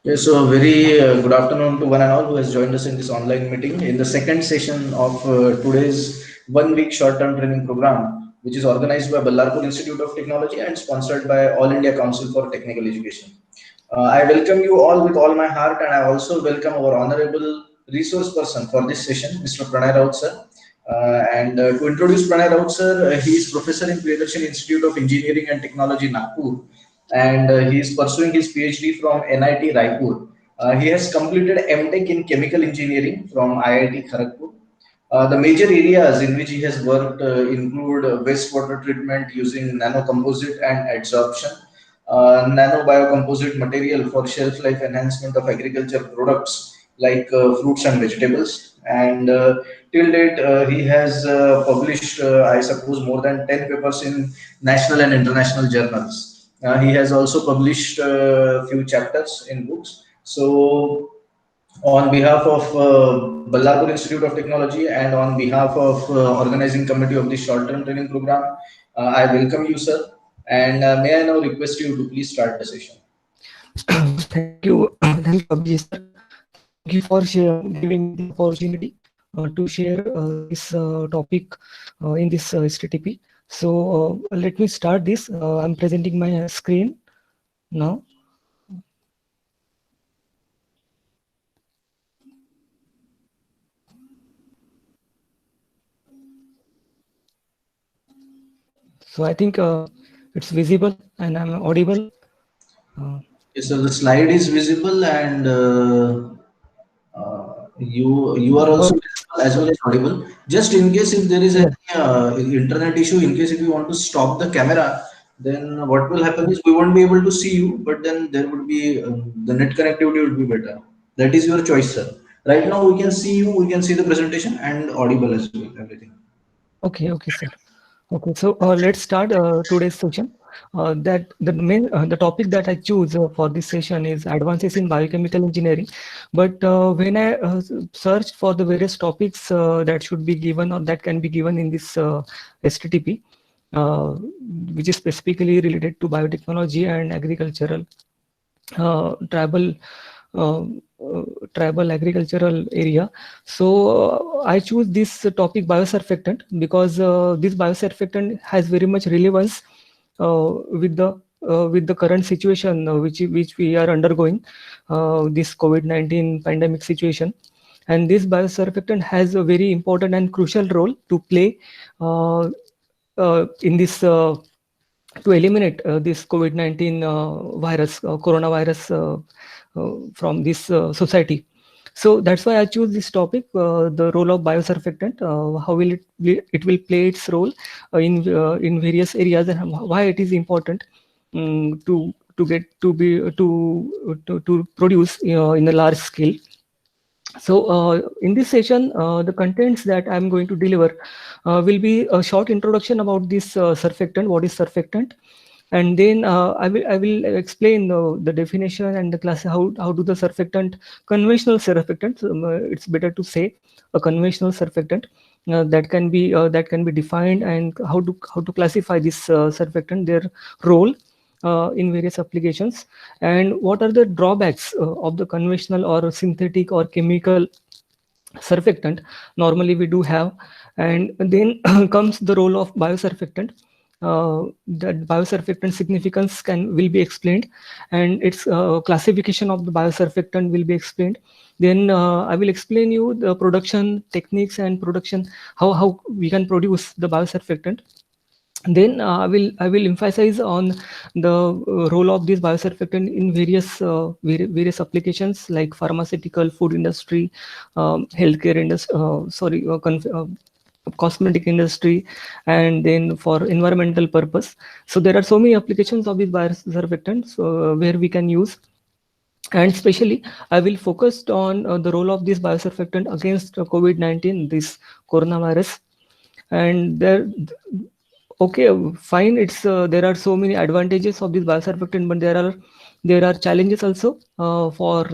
Yes, so a very good afternoon to one and all who has joined us in this online meeting in the second session of today's 1 week short-term training program, which is organized by Ballarpur Institute of Technology and sponsored by All India Council for Technical Education. I welcome you all with all my heart, and I also welcome our honorable resource person for this session, Mr. Pranay Raut sir. And to introduce Pranay Raut sir, he is professor in Priyadarshini Institute of Engineering and Technology, Nagpur, and he is pursuing his PhD from NIT Raipur. He has completed MTech in Chemical Engineering from IIT Kharagpur. The major areas in which he has worked include wastewater treatment using nanocomposite and adsorption, nanobiocomposite material for shelf life enhancement of agriculture products like fruits and vegetables. And till date, he has published, I suppose, more than 10 papers in national and international journals. He has also published a few chapters in books. So, on behalf of Ballarpur Institute of Technology and on behalf of organizing committee of the short-term training program, I welcome you, sir. And may I now request you to please start the session. Thank you, Abhijit sir. Thank you for giving me the opportunity to share this topic in this STTP. So let me start this. I'm presenting my screen now. So I think it's visible and I'm audible. Yes, so the slide is visible, and you are also visible as well as audible. Just in case if there is Yes. any internet issue, in case if you want to stop the camera, then what will happen is we won't be able to see you, but then there would be the net connectivity would be better. That is your choice, sir. Right now we can see you, we can see the presentation and audible as well, everything. Okay, sir. Okay, so let's start today's session. The topic that I choose for this session is advances in biochemical engineering. But when I searched for the various topics that should be given or that can be given in this STTP, uh, which is specifically related to biotechnology and agricultural tribal uh, tribal agricultural area. So I choose this topic biosurfactant because this biosurfactant has very much relevance with the current situation which we are undergoing, this COVID-19 pandemic situation. And this biosurfactant has a very important and crucial role to play uh, in this to eliminate this COVID-19 virus, coronavirus from this society. So that's why I choose this topic, the role of biosurfactant, how will it will play its role in various areas, and why it is important to get to produce in a large scale. So in this session, the contents that I'm going to deliver will be a short introduction about this surfactant, what is surfactant, and then I will explain the definition and the class, how do the surfactant, conventional surfactant, it's better to say a conventional surfactant, that can be defined, and how to classify this surfactant, their role in various applications, and what are the drawbacks of the conventional or synthetic or chemical surfactant normally we do have. And then comes the role of biosurfactant. That biosurfactant significance will be explained, and its classification of the biosurfactant will be explained. Then I will explain you the production techniques and production, how we can produce the biosurfactant. Then I will emphasize on the role of this biosurfactant in various applications like pharmaceutical, food industry, healthcare industry, cosmetic industry, and then for environmental purpose. So there are so many applications of these biosurfactants where we can use. And especially I will focus on the role of this biosurfactant against COVID-19, this coronavirus. And okay, fine. It's there are so many advantages of this biosurfactant, but there are challenges also for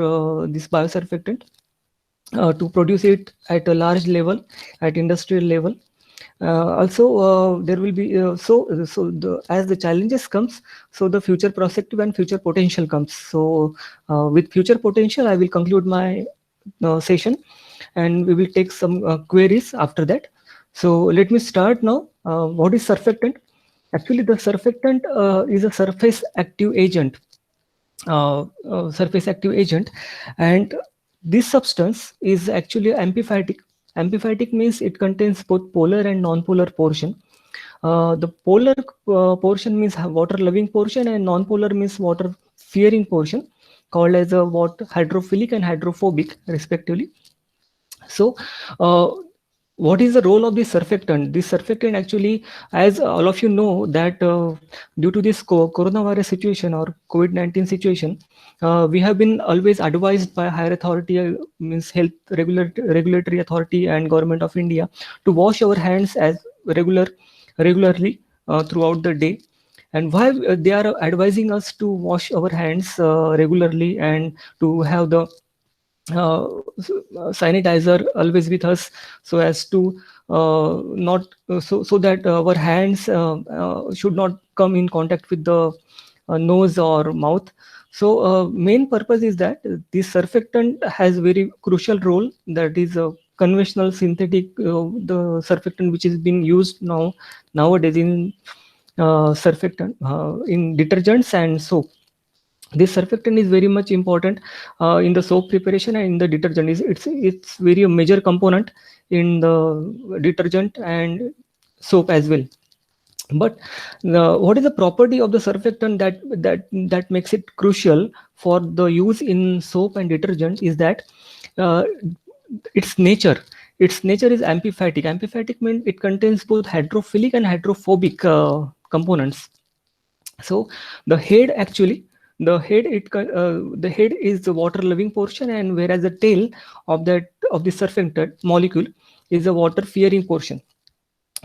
this biosurfactant to produce it at a large level, at industrial level. Also, there will be as the challenges comes, so the future prospective and future potential comes. So with future potential, I will conclude my session, and we will take some queries after that. So let me start now. What is surfactant? Actually, the surfactant is a surface active agent, and this substance is actually amphipathic. Amphipathic means it contains both polar and non-polar portion. The polar portion means water loving portion, and non-polar means water fearing portion, called as a water hydrophilic and hydrophobic respectively. So what is the role of this surfactant? This surfactant actually, as all of you know, that due to this coronavirus situation or COVID-19 situation, we have been always advised by higher authority, means health regulatory authority and government of India, to wash our hands as regularly throughout the day. And why they are advising us to wash our hands regularly and to have the sanitizer always with us, so as to not so that our hands should not come in contact with the nose or mouth. So main purpose is that this surfactant has very crucial role, that is a conventional synthetic the surfactant which is being used nowadays in surfactant in detergents and soap. This surfactant is very much important in the soap preparation and in the detergent. It's very a major component in the detergent and soap as well. But what is the property of the surfactant that makes it crucial for the use in soap and detergent is that uh, its nature. Its nature is amphipathic. Amphipathic means it contains both hydrophilic and hydrophobic components. So the head actually, the head is the water loving portion, and whereas the tail of the surfactant molecule is a water fearing portion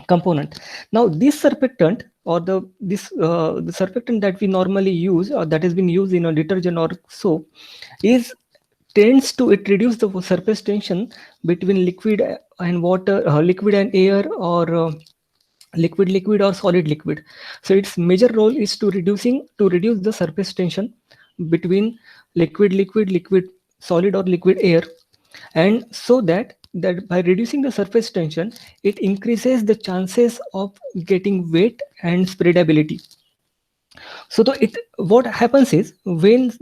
component. Now this surfactant, or the surfactant that we normally use, or that has been used in a detergent or soap, is tends to it reduce the surface tension between liquid and water, liquid and air, or liquid or solid liquid. So its major role is to reduce the surface tension between liquid solid or liquid air, and so that by reducing the surface tension, it increases the chances of getting wet and spreadability. So what happens is, when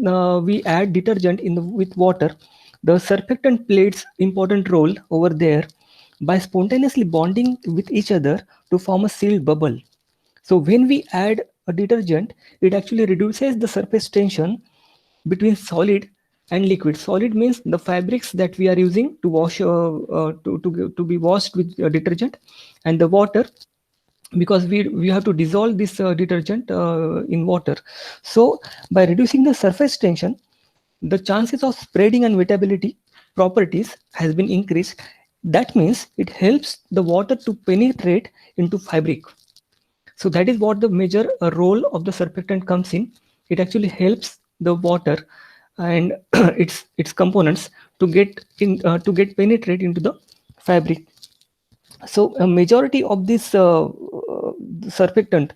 we add detergent with water, the surfactant plays important role over there by spontaneously bonding with each other to form a sealed bubble. So when we add a detergent, it actually reduces the surface tension between solid and liquid. Solid means the fabrics that we are using to wash to be washed with detergent, and the water, because we have to dissolve this detergent in water. So by reducing the surface tension, the chances of spreading and wettability properties has been increased. That means it helps the water to penetrate into fabric. So that is what the major role of the surfactant comes in. It actually helps the water and its components to get penetrate into the fabric. So a majority of this surfactant,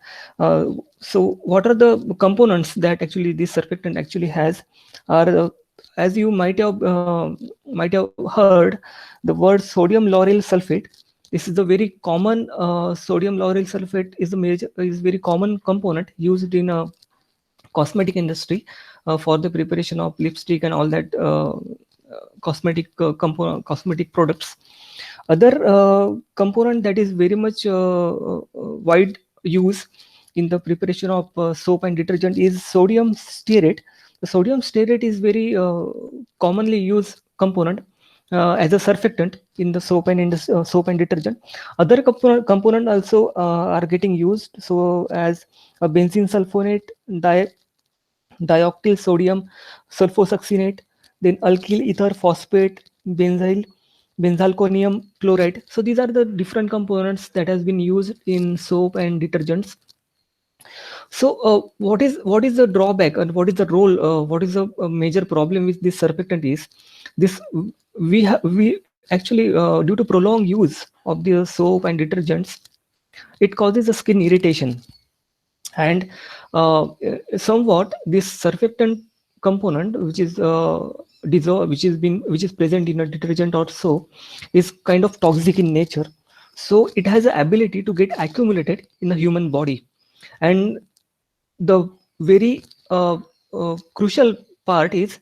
so what are the components that actually this surfactant actually has are, as you might have heard the word sodium lauryl sulfate. This is the very common sodium lauryl sulfate is very common component used in a cosmetic industry for the preparation of lipstick and all that cosmetic products. Other component that is very much wide use in the preparation of soap and detergent is sodium stearate. The sodium stearate is very commonly used component as a surfactant in the soap and soap and detergent. Other component also are getting used, so as a benzene sulfonate, dioctyl sodium sulfosuccinate, then alkyl ether phosphate, benzalkonium chloride. So these are the different components that has been used in soap and detergents. So what is the drawback, and what is the role? What is the major problem with this surfactant is this: we actually due to prolonged use of the soap and detergents, it causes a skin irritation. And somewhat this surfactant component, which is which is present in a detergent or soap, is kind of toxic in nature. So it has the ability to get accumulated in the human body. And the very crucial part is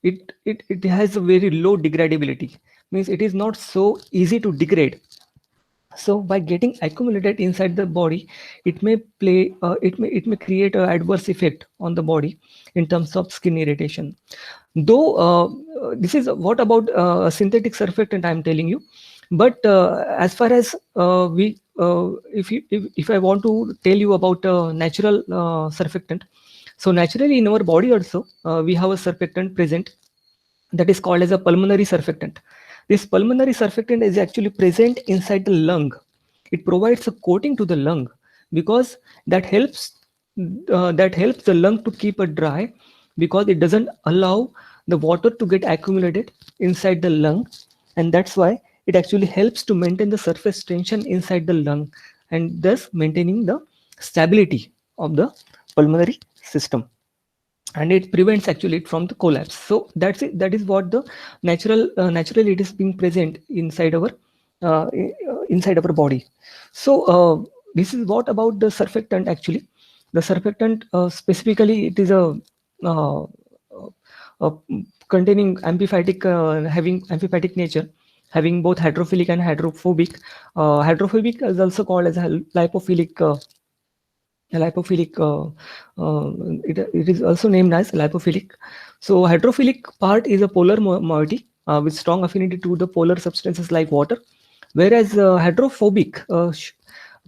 it has a very low degradability, means it is not so easy to degrade. So by getting accumulated inside the body, it may play it may create an adverse effect on the body in terms of skin irritation. Though this is what about synthetic surfactant I'm telling you. But as far as if I want to tell you about natural surfactant, so naturally in our body also we have a surfactant present, that is called as a pulmonary surfactant. This pulmonary surfactant is actually present inside the lung. It provides a coating to the lung because that helps the lung to keep it dry, because it doesn't allow the water to get accumulated inside the lung. And that's why it actually helps to maintain the surface tension inside the lung, and thus maintaining the stability of the pulmonary system, and it prevents actually it from the collapse. So that's it. That is what the naturally it is being present inside our body. So this is what about the surfactant. Actually the surfactant specifically it is uh, uh, containing having amphipathic nature, having both hydrophilic and hydrophobic. Hydrophobic is also called as a lipophilic. Lipophilic it is also named as lipophilic. So hydrophilic part is a polar moiety with strong affinity to the polar substances like water, whereas hydrophobic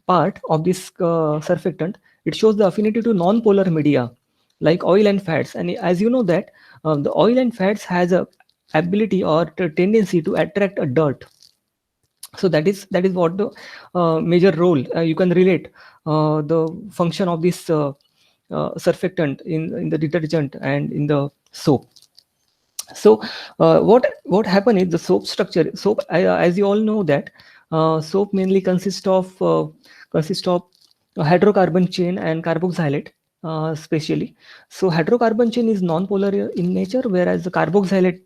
part of this surfactant, it shows the affinity to non-polar media like oil and fats. And as you know that the oil and fats has a ability or the tendency to attract a dirt. So that is what the major role you can relate the function of this surfactant in the detergent and in the soap. So what happened is the soap structure. Soap, as you all know that soap mainly consists of a hydrocarbon chain and carboxylate, specially. So hydrocarbon chain is non-polar in nature, whereas the carboxylate,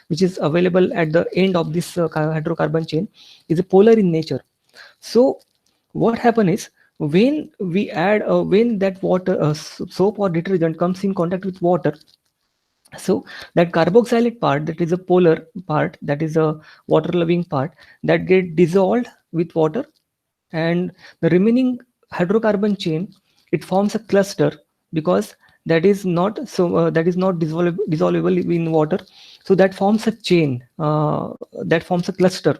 which is available at the end of this hydrocarbon chain, is a polar in nature. So what happen is when we add when that water soap or detergent comes in contact with water, so that carboxylate part, that is a polar part, that is a water loving part, that get dissolved with water, and the remaining hydrocarbon chain, it forms a cluster, because that is not dissolvable in water. So that forms a chain, that forms a cluster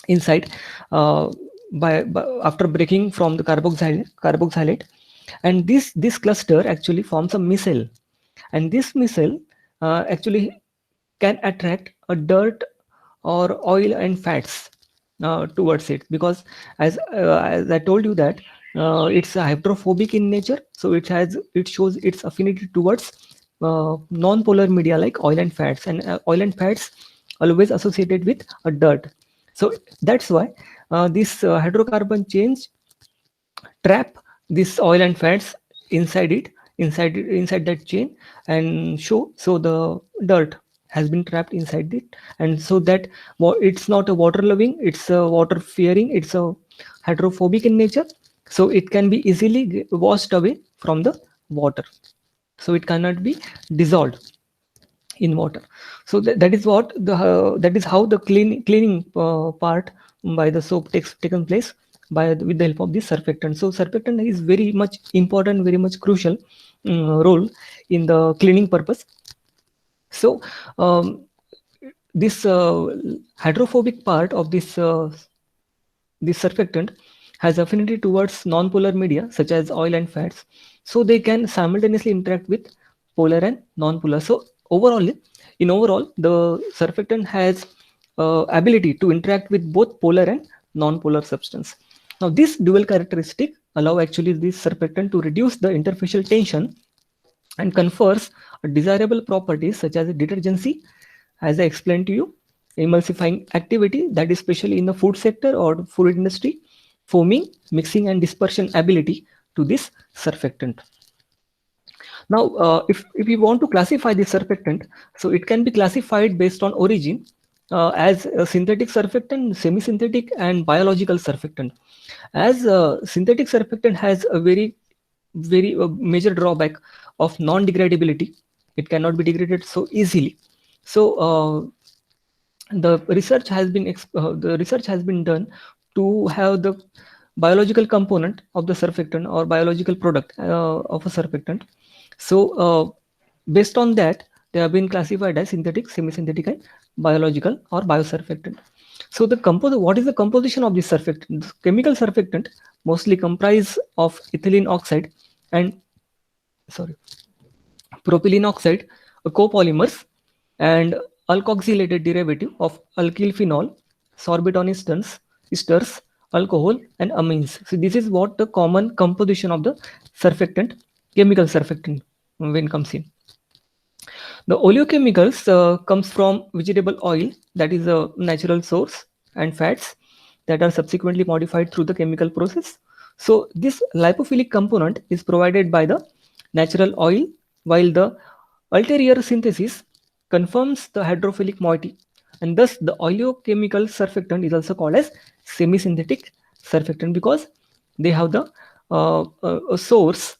inside, uh, by after breaking from the carboxylate. And this cluster actually forms a micelle, and this micelle actually can attract a dirt or oil and fats towards it, because as I told you that it's hydrophobic in nature, so it shows its affinity towards non-polar media like oil and fats, and oil and fats always associated with a dirt. So that's why this hydrocarbon chains trap this oil and fats inside inside that chain, and so the dirt has been trapped inside it. And so that it's not a water loving, it's a water fearing, it's a hydrophobic in nature, so it can be easily washed away from the water, so it cannot be dissolved in water. So that is what that is how the cleaning part by the soap taken place with the help of this surfactant. So surfactant is very much important, very much crucial role in the cleaning purpose. So this hydrophobic part of this surfactant has affinity towards non-polar media such as oil and fats, so they can simultaneously interact with polar and non-polar. So overall the surfactant has ability to interact with both polar and non-polar substance. Now this dual characteristic allow actually this surfactant to reduce the interfacial tension and confers desirable properties such as detergency, as I explained to you, emulsifying activity, that is especially in the food sector or food industry, foaming, mixing, and dispersion ability to this surfactant. Now, if you want to classify the surfactant, so it can be classified based on origin as a synthetic surfactant, semi-synthetic, and biological surfactant. As synthetic surfactant has a very major drawback of non-degradability. It cannot be degraded so easily. So the research has been done to have the biological component of the surfactant or biological product of a surfactant. So based on that, they have been classified as synthetic, semi-synthetic, and biological or biosurfactant. So what is the composition of this surfactant? The chemical surfactant mostly comprise of ethylene oxide and propylene oxide, copolymers, and alkoxylated derivative of alkyl phenol, sorbate on esters, alcohol, and amines. So this is what the common composition of the surfactant, chemical surfactant, when comes in. The oleochemicals comes from vegetable oil, that is a natural source, and fats that are subsequently modified through the chemical process. So this lipophilic component is provided by the natural oil, while the ulterior synthesis confirms the hydrophilic moiety, and thus the oleochemical surfactant is also called as semi-synthetic surfactant because they have the source,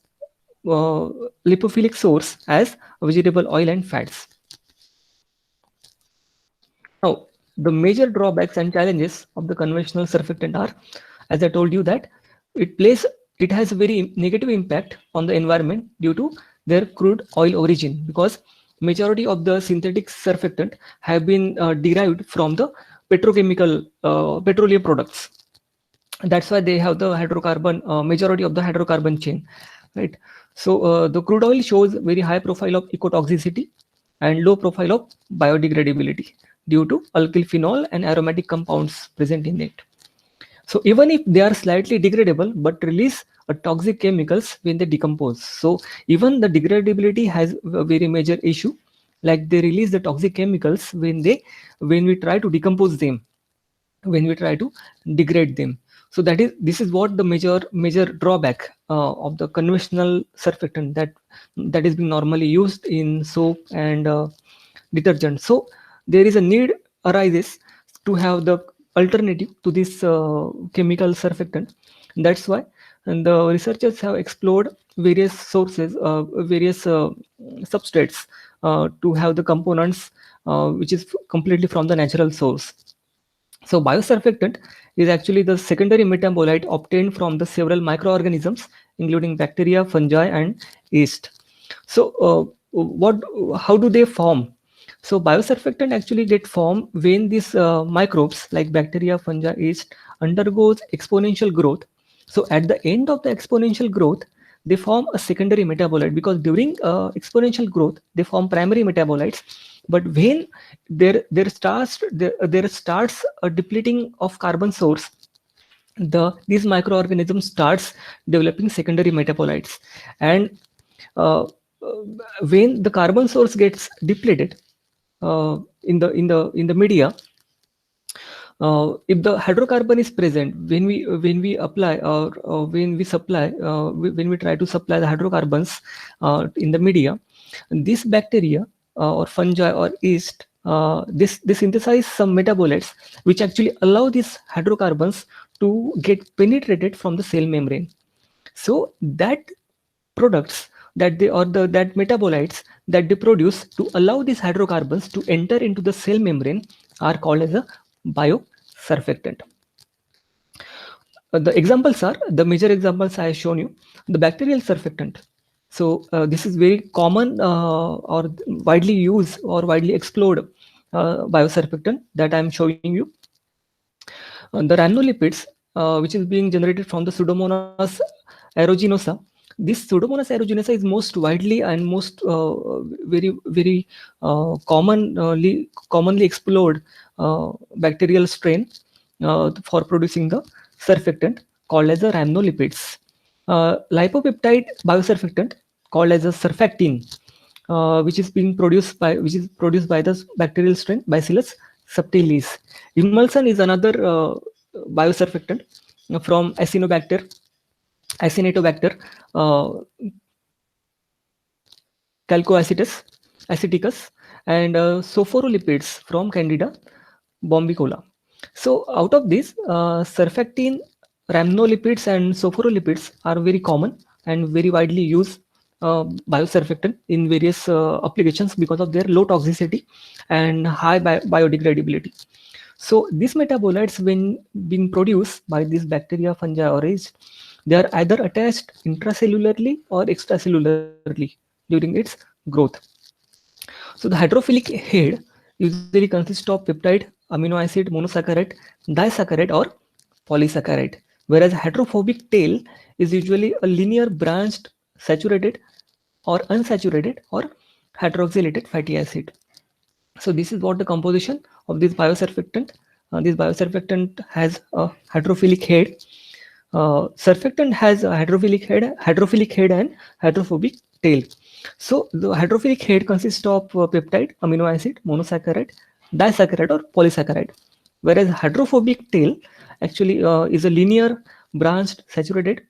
lipophilic source as vegetable oil and fats. Now, the major drawbacks and challenges of the conventional surfactant are, as I told you, that it has a very negative impact on the environment due to their crude oil origin, because majority of the synthetic surfactant have been derived from the petroleum products. That's why they have the hydrocarbon, majority of the hydrocarbon chain, right? So the crude oil shows very high profile of ecotoxicity and low profile of biodegradability due to alkyl phenol and aromatic compounds present in it. So even if they are slightly degradable, but release toxic chemicals when they decompose. So even the degradability has a very major issue, like they release the toxic chemicals when we try to decompose them, when we try to degrade them. So this is what the major drawback of the conventional surfactant that is being normally used in soap and detergent. So there is a need arises to have the alternative to this chemical surfactant. That's why, and the researchers have explored various sources, various substrates to have the components which is completely from the natural source. So biosurfactant is actually the secondary metabolite obtained from the several microorganisms, including bacteria, fungi, and yeast. So how do they form? So biosurfactant actually get formed when these microbes like bacteria, fungi, yeast undergoes exponential growth. So at the end of the exponential growth, they form a secondary metabolite, because during exponential growth they form primary metabolites, but when there starts a depleting of carbon source, these microorganisms starts developing secondary metabolites. And uh, uh, when the carbon source gets depleted in the media, if the hydrocarbon is present when we apply or when we supply when we try to supply the hydrocarbons in the media, this bacteria or fungi or yeast, they synthesize some metabolites which actually allow these hydrocarbons to get penetrated from the cell membrane. So that products that metabolites that they produce to allow these hydrocarbons to enter into the cell membrane are called as a biosurfactant. The examples are, the major examples I have shown you, the bacterial surfactant. So this is very common or widely used or widely explored biosurfactant that I am showing you. The rhamnolipids, which is being generated from the Pseudomonas aeruginosa. This Pseudomonas aeruginosa is most widely and most very commonly explored bacterial strain for producing the surfactant called as the rhamnolipids. Lipopeptide biosurfactant called as a surfactin, which is produced by the bacterial strain Bacillus subtilis. Emulsion is another biosurfactant from Acinetobacter, Calcoacetus, and sophorolipids from Candida bombicola. So out of these, surfactant, rhamnolipids, and sophorolipids are very common and very widely used biosurfactant in various applications because of their low toxicity and high biodegradability. So these metabolites, when being produced by these bacteria, fungi, or yeast, they are either attached intracellularly or extracellularly during its growth. So the hydrophilic head usually consists of peptide, amino acid, monosaccharide, disaccharide, or polysaccharide, whereas hydrophobic tail is usually a linear branched saturated or unsaturated or hydroxylated fatty acid. So this is what the composition of this biosurfactant. This biosurfactant has a hydrophilic head. Surfactant has a hydrophilic head and hydrophobic tail. So the hydrophilic head consists of peptide, amino acid, monosaccharide, disaccharide, or polysaccharide, whereas hydrophobic tail actually is a linear branched saturated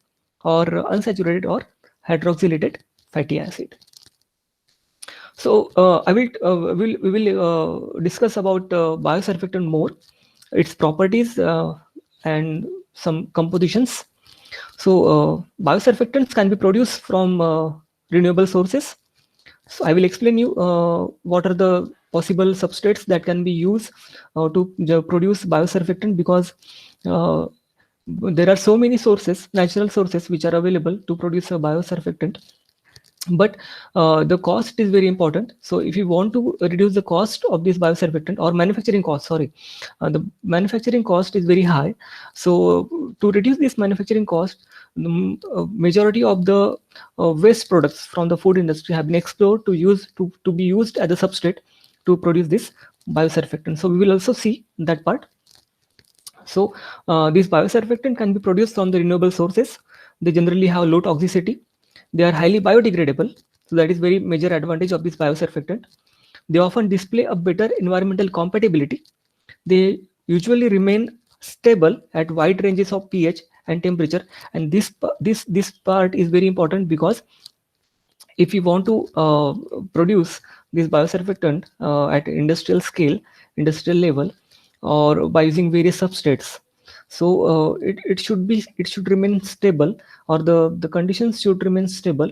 or unsaturated or hydroxylated fatty acid. So we will discuss about biosurfactant more, its properties and some compositions. So biosurfactants can be produced from renewable sources. So I will explain you what are the possible substrates that can be used to produce biosurfactant, because there are so many sources, natural sources, which are available to produce a biosurfactant. But the cost is very important. So if you want to reduce the cost of this biosurfactant, or manufacturing cost, sorry, the manufacturing cost is very high. So to reduce this manufacturing cost, the majority of the waste products from the food industry have been explored to be used as a substrate to produce this biosurfactant. So we will also see that part. So this biosurfactant can be produced from the renewable sources. They generally have low toxicity. They are highly biodegradable. So that is very major advantage of this biosurfactant. They often display a better environmental compatibility. They usually remain stable at wide ranges of pH and temperature. And this part is very important, because if you want to produce this biosurfactant at industrial scale, industrial level, or by using various substrates, so it should remain stable, or the conditions should remain stable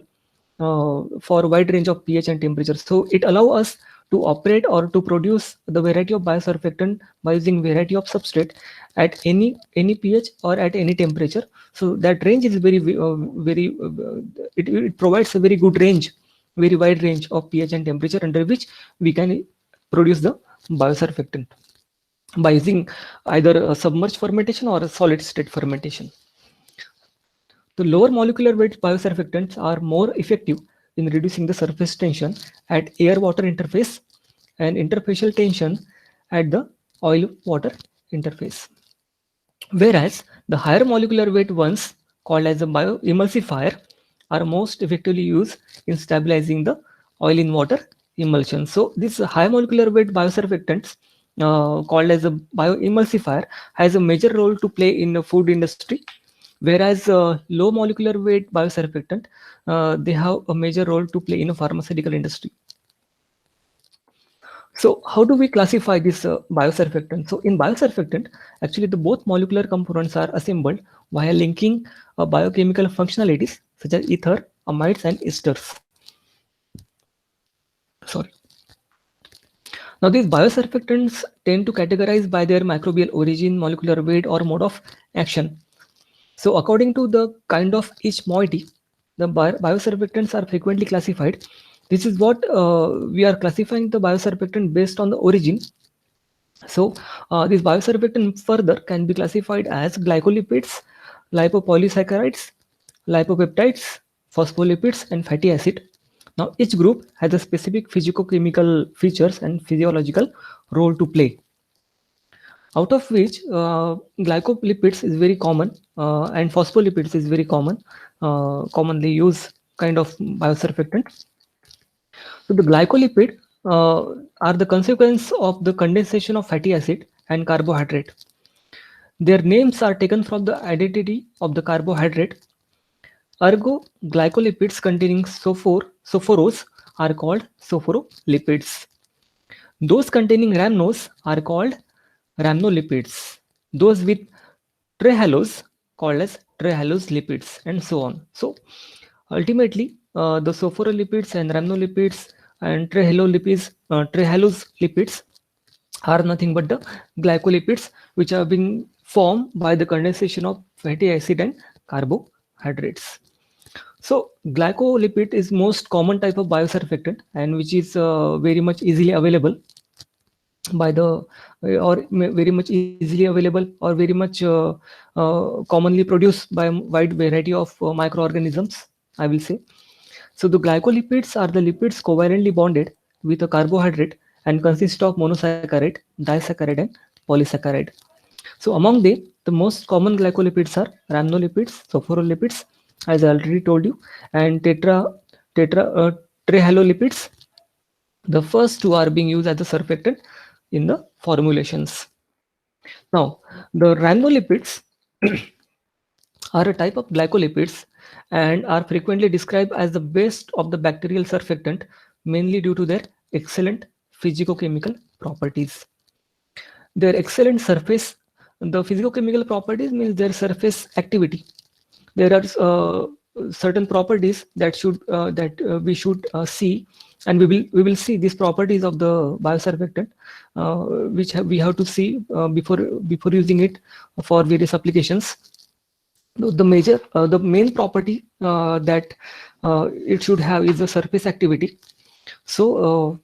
for a wide range of pH and temperature. So it allows us to operate or to produce the variety of biosurfactant by using variety of substrate at any pH or at any temperature. So that range is it provides a very good range, very wide range of pH and temperature under which we can produce the biosurfactant by using either a submerged fermentation or a solid state fermentation. The lower molecular weight biosurfactants are more effective in reducing the surface tension at air-water interface and interfacial tension at the oil-water interface. Whereas the higher molecular weight ones, called as a bioemulsifier, are most effectively used in stabilizing the oil in water emulsion. So this high molecular weight biosurfactants, called as a bioemulsifier, has a major role to play in the food industry, whereas low molecular weight biosurfactant, they have a major role to play in a pharmaceutical industry. So how do we classify this biosurfactant? So in biosurfactant, actually the both molecular components are assembled via linking biochemical functionalities such as ether, amides, and esters. Sorry. Now these biosurfactants tend to categorize by their microbial origin, molecular weight, or mode of action. So according to the kind of each moiety, the biosurfactants are frequently classified. This is what we are classifying the biosurfactant based on the origin. So this biosurfactant further can be classified as glycolipids, lipopolysaccharides, lipopeptides, phospholipids, and fatty acid. Now each group has a specific physicochemical features and physiological role to play, out of which glycolipids is very common and phospholipids is very common, commonly used kind of biosurfactant. So the glycolipid are the consequence of the condensation of fatty acid and carbohydrate. Their names are taken from the identity of the carbohydrate. Ergo, glycolipids containing sophorose are called sophorolipids. Those containing rhamnose are called rhamnolipids. Those with trehalose called as trehalose lipids, and so on. So ultimately, the sophorolipids and rhamnolipids and trehalose lipids are nothing but the glycolipids, which are being formed by the condensation of fatty acid and carbohydrates. So glycolipid is most common type of biosurfactant, and which is very much easily available by the very much easily available or very much commonly produced by a wide variety of microorganisms, I will say. So the glycolipids are the lipids covalently bonded with a carbohydrate and consist of monosaccharide, disaccharide, and polysaccharide. So among them, the most common glycolipids are rhamnolipids, sophorolipids, as I already told you, and trehalolipids. The first two are being used as a surfactant in the formulations. Now, the rhamnolipids are a type of glycolipids and are frequently described as the best of the bacterial surfactant, mainly due to their excellent physicochemical properties. Their excellent surface, the physicochemical properties means their surface activity. There are certain properties that we should see, and we will see these properties of the biosurfactant, which we have to see before using it for various applications. The main property that it should have is the surface activity. So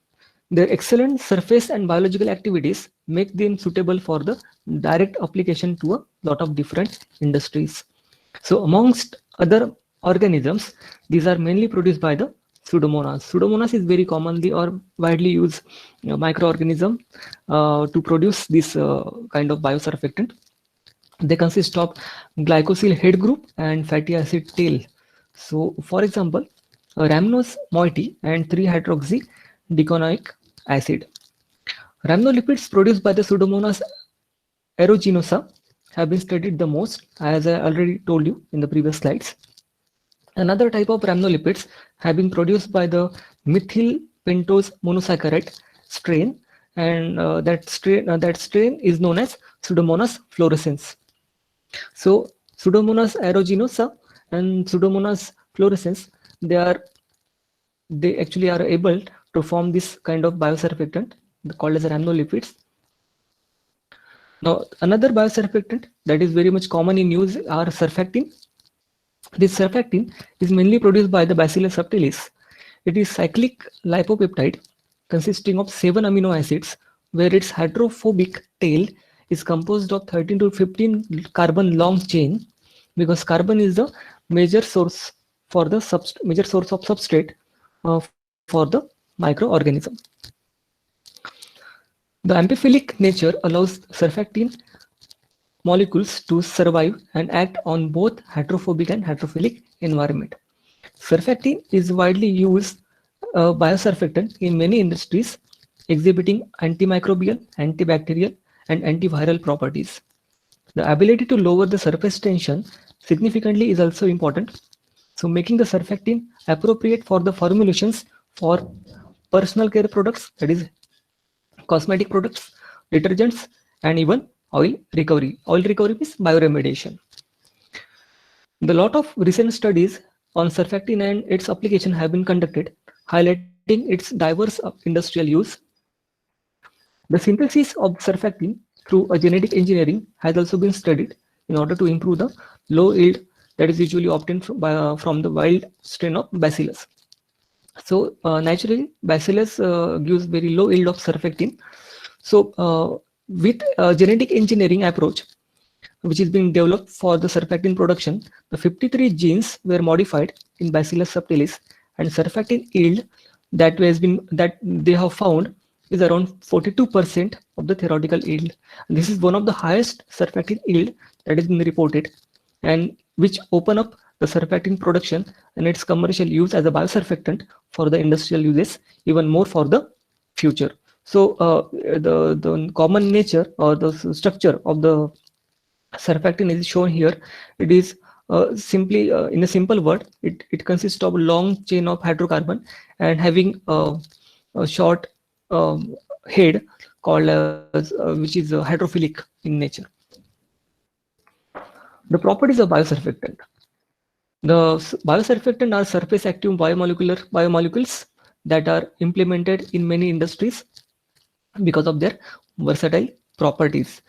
their excellent surface and biological activities make them suitable for the direct application to a lot of different industries. So amongst other organisms, these are mainly produced by the Pseudomonas. Pseudomonas is very commonly or widely used microorganism to produce this kind of biosurfactant. They consist of glycosyl head group and fatty acid tail. So for example, rhamnose moiety and 3-hydroxydecanoic acid. Rhamnolipids produced by the Pseudomonas aeruginosa have been studied the most, as I already told you in the previous slides. Another type of rhamnolipids have been produced by the methyl pentose monosaccharide strain, and that strain is known as Pseudomonas fluorescens. So Pseudomonas aeruginosa and Pseudomonas fluorescens, they actually are able to form this kind of biosurfactant called as rhamnolipids. Now another biosurfactant that is very much common in use are surfactant. This surfactant is mainly produced by the Bacillus subtilis. It is cyclic lipopeptide consisting of 7 amino acids, where its hydrophobic tail is composed of 13 to 15 carbon long chain, because carbon is the major source for the major source of substrate for the microorganism. The amphiphilic nature allows surfactant molecules to survive and act on both hydrophobic and hydrophilic environment. Surfactant is widely used biosurfactant in many industries, exhibiting antimicrobial, antibacterial, and antiviral properties. The ability to lower the surface tension significantly is also important. So making the surfactant appropriate for the formulations for personal care products, that is cosmetic products, detergents, and even oil recovery. Oil recovery means bioremediation. The lot of recent studies on surfactant and its application have been conducted, highlighting its diverse industrial use. The synthesis of surfactant through a genetic engineering has also been studied in order to improve the low yield that is usually obtained from the wild strain of Bacillus. So naturally, Bacillus gives very low yield of surfactant. So with genetic engineering approach, which is being developed for the surfactant production, the 53 genes were modified in Bacillus subtilis, and surfactant yield that they have found is around 42% of the theoretical yield. And this is one of the highest surfactant yield that has been reported, and which open up the surfactant production and its commercial use as a biosurfactant for the industrial uses even more for the future. So the common nature or the structure of the Surfactant is shown here. It is simply, in a simple word, it consists of a long chain of hydrocarbon and having a short um, head called as which is hydrophilic in nature. The properties of biosurfactant. The biosurfactant are surface active biomolecules that are implemented in many industries because of their versatile properties.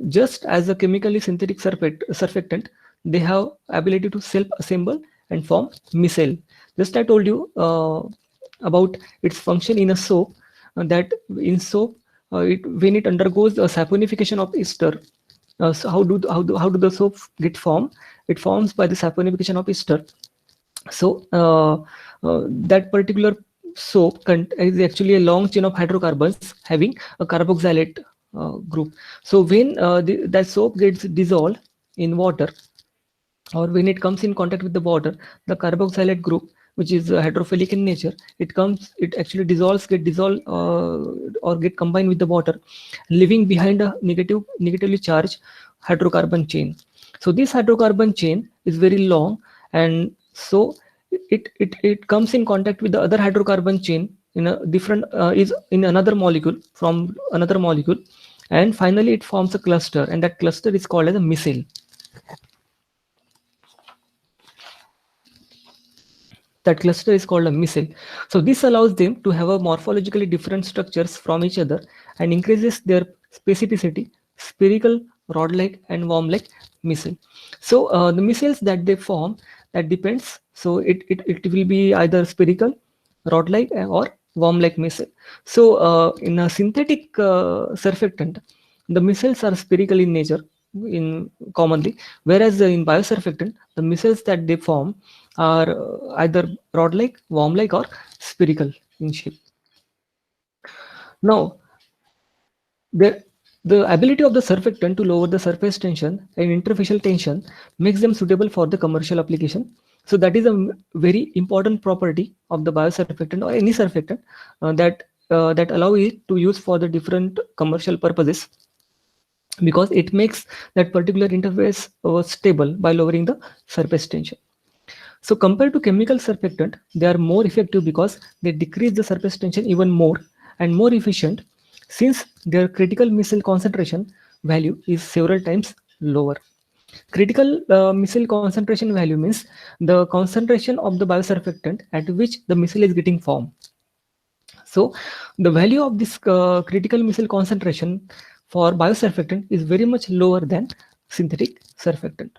Just as a chemically synthetic surfactant, they have ability to self-assemble and form micelle. Just I told you about its function in a soap, that in soap, when it undergoes a saponification of ester, so how do the soap get formed? It forms by the saponification of ester. So that particular soap is actually a long chain of hydrocarbons having a carboxylate group. So when that soap gets dissolved in water, or when it comes in contact with the water, the carboxylate group, which is hydrophilic in nature, it actually get dissolved or get combined with the water, leaving behind a negatively charged hydrocarbon chain. So this hydrocarbon chain is very long, and so it comes in contact with the other hydrocarbon chain in a different is in another molecule from another molecule, and finally it forms a cluster, and that cluster is called as a micelle. That cluster is called a micelle. So this allows them to have a morphologically different structures from each other and increases their specificity, spherical, rod-like, and worm-like micelle. So the micelles that they form, that depends. So it will be either spherical, rod-like, or worm-like micelle. So in a synthetic surfactant, the micelles are spherical in nature in commonly, whereas in biosurfactant, the micelles that they form are either rod-like, worm-like, or spherical in shape. Now, the ability of the surfactant to lower the surface tension and interfacial tension makes them suitable for the commercial application. So that is a very important property of the biosurfactant or any surfactant that allow it to use for the different commercial purposes, because it makes that particular interface stable by lowering the surface tension. So compared to chemical surfactant, they are more effective because they decrease the surface tension even more and more efficient, since their critical micelle concentration value is several times lower. Critical micelle concentration value means the concentration of the biosurfactant at which the micelle is getting formed. So the value of this critical micelle concentration for biosurfactant is very much lower than synthetic surfactant.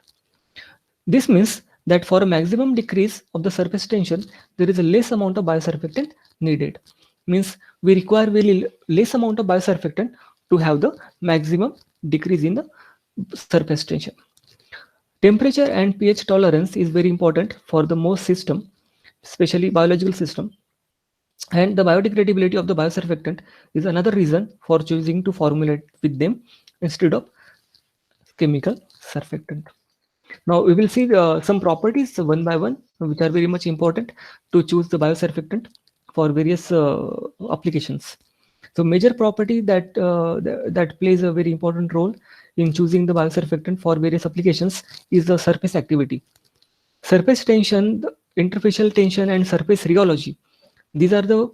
This means that for a maximum decrease of the surface tension, there is a less amount of biosurfactant needed. Means we require very less amount of biosurfactant to have the maximum decrease in the surface tension. Temperature and pH tolerance is very important for the most system, especially biological system. And the biodegradability of the biosurfactant is another reason for choosing to formulate with them instead of chemical surfactant. Now we will see some properties one by one, which are very much important to choose the biosurfactant for various applications. So major property that plays a very important role in choosing the biosurfactant for various applications is the surface activity. Surface tension, interfacial tension, and surface rheology. These are the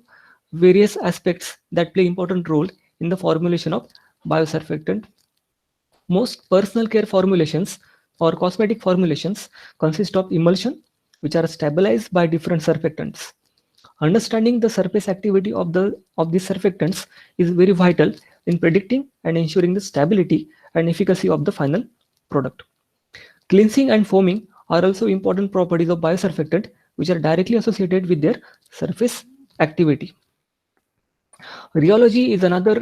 various aspects that play important role in the formulation of biosurfactant. Most personal care formulations or cosmetic formulations consist of emulsion, which are stabilized by different surfactants. Understanding the surface activity of these surfactants is very vital in predicting and ensuring the stability and efficacy of the final product. Cleansing and foaming are also important properties of biosurfactant, which are directly associated with their surface activity. Rheology is another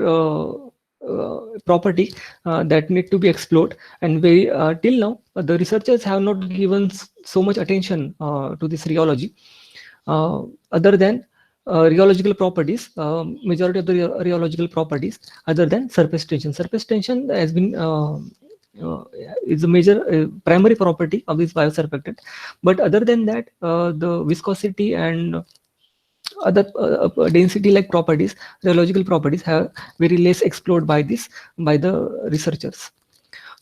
property that need to be explored, and very till now the researchers have not given so much attention to this rheology, other than rheological properties. Majority of the rheological properties other than surface tension. Surface tension has been is a major primary property of this biosurfactant, but other than that, the viscosity and other density like properties, rheological properties, have very less explored by the researchers.